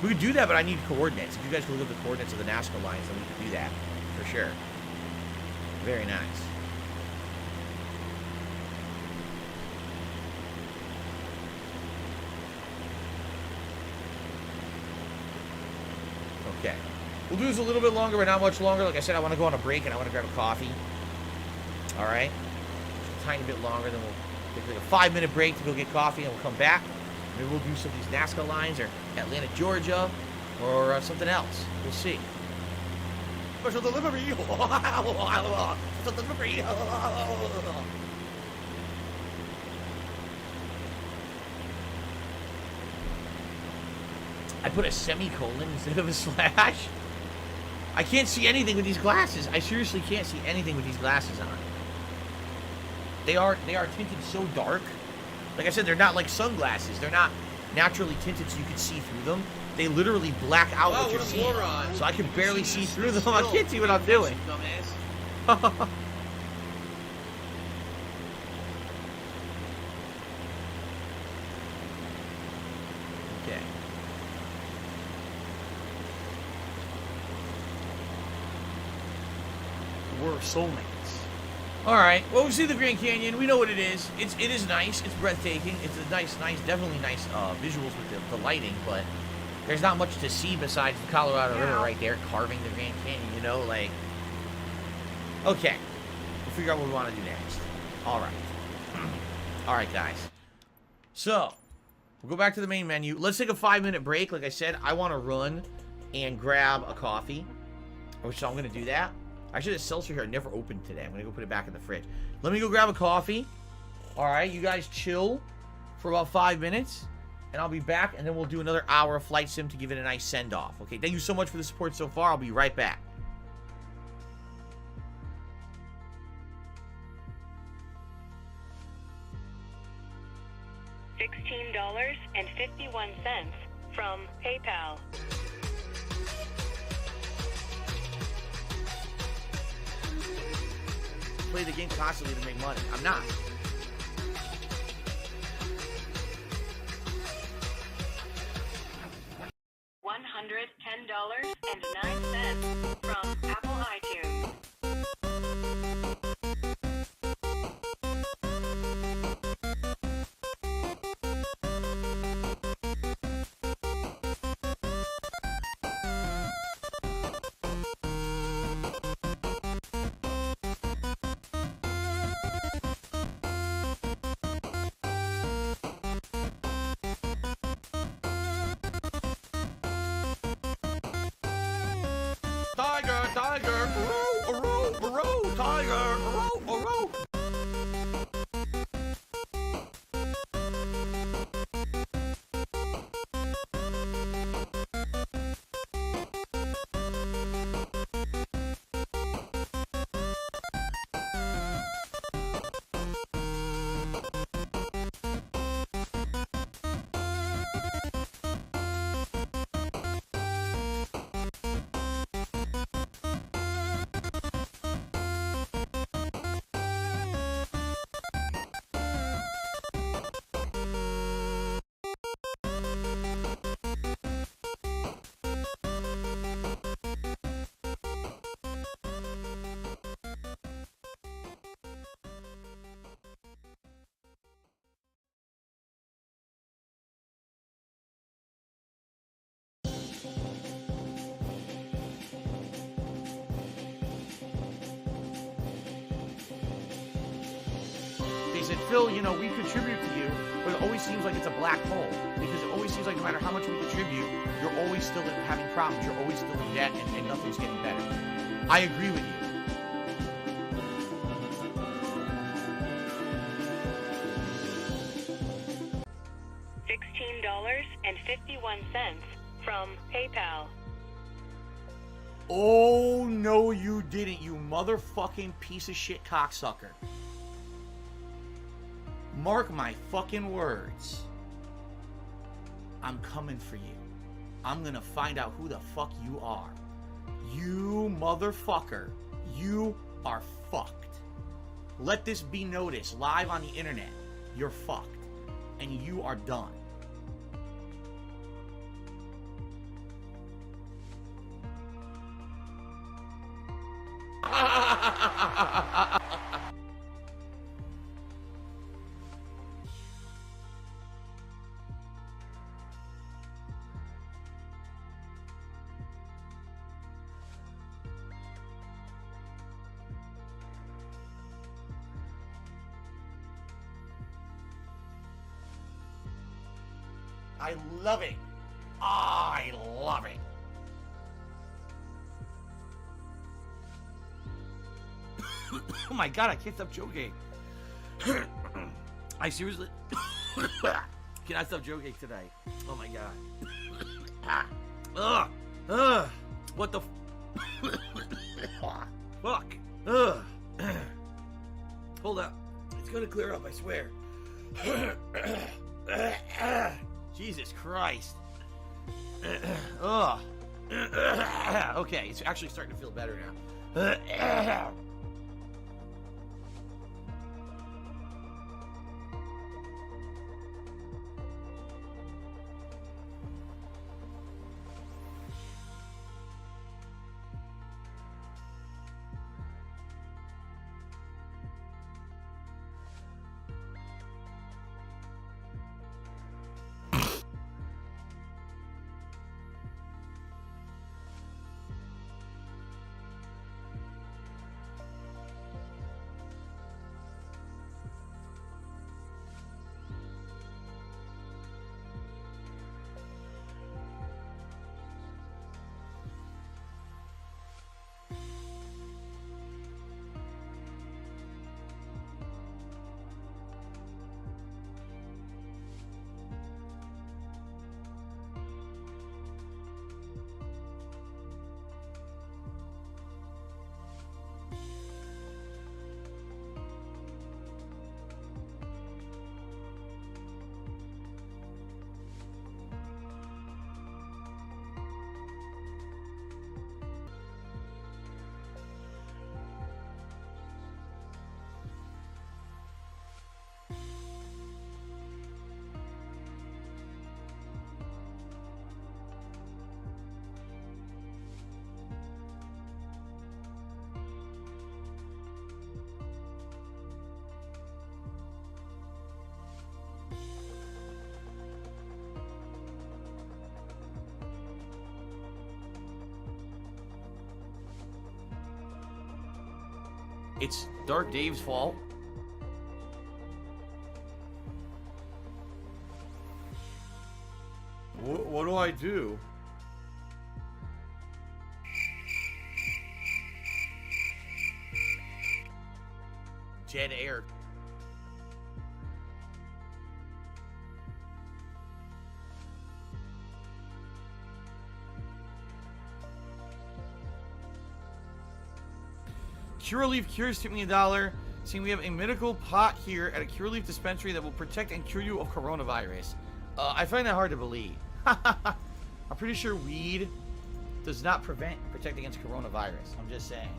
We could do that, but I need coordinates. If you guys can look up the coordinates of the NASCAR lines, then we could do that. For sure. Very nice. Okay. We'll do this a little bit longer, but not much longer. Like I said, I want to go on a break and I want to grab a coffee. All right? Just a tiny bit longer, then we'll take like a 5-minute break to go get coffee, and we'll come back. Maybe we'll do some of these NASCAR lines, or Atlanta, Georgia, or something else. We'll see. Special delivery! Special delivery! I put a semicolon instead of a slash. I can't see anything with these glasses. I seriously can't see anything with these glasses on. They are tinted so dark. Like I said, they're not like sunglasses. They're not naturally tinted so you can see through them. They literally black out what you're seeing. So I can barely see through them. I can't see what I'm doing. Okay. We're soulmates. All right. Well, we see the Grand Canyon. We know what it is. It is nice. It's breathtaking. It's a nice, definitely nice visuals with the lighting, but there's not much to see besides the Colorado River right there carving the Grand Canyon, you know, like. Okay. We'll figure out what we want to do next. All right. All right, guys. So, we'll go back to the main menu. Let's take a 5-minute break. Like I said, I want to run and grab a coffee, so I'm going to do that. Actually, the seltzer here I never opened today. I'm going to go put it back in the fridge. Let me go grab a coffee. All right, you guys chill for about 5 minutes, and I'll be back, and then we'll do another hour of Flight Sim to give it a nice send-off. Okay, thank you so much for the support so far. I'll be right back. $16.51 from PayPal. Play the game constantly to make money. I'm not. $110.09 from Apple iTunes. Tiger, row, tiger, row. They said, Phil, you know, we contribute to you, but it always seems like it's a black hole. Because it always seems like no matter how much we contribute, you're always still having problems. You're always still in debt, and nothing's getting better. I agree with you. $16.51 from PayPal. Oh, no, you didn't, you motherfucking piece of shit cocksucker. Mark my fucking words. I'm coming for you. I'm gonna find out who the fuck you are. You motherfucker. You are fucked. Let this be noticed live on the internet. You're fucked. And you are done. I love it. I love it. Oh my god, I can't stop joking. I seriously cannot stop joking today. Oh my god. What the fuck? Hold up. It's gonna clear up, I swear. Jesus Christ. Okay, it's actually starting to feel better now. It's Dark Dave's fault. What do I do? Dead air. Cureleaf Cures took me $1. Saying we have a medical pot here at a Cureleaf dispensary that will protect and cure you of coronavirus. I find that hard to believe. I'm pretty sure weed does not prevent protect against coronavirus. I'm just saying.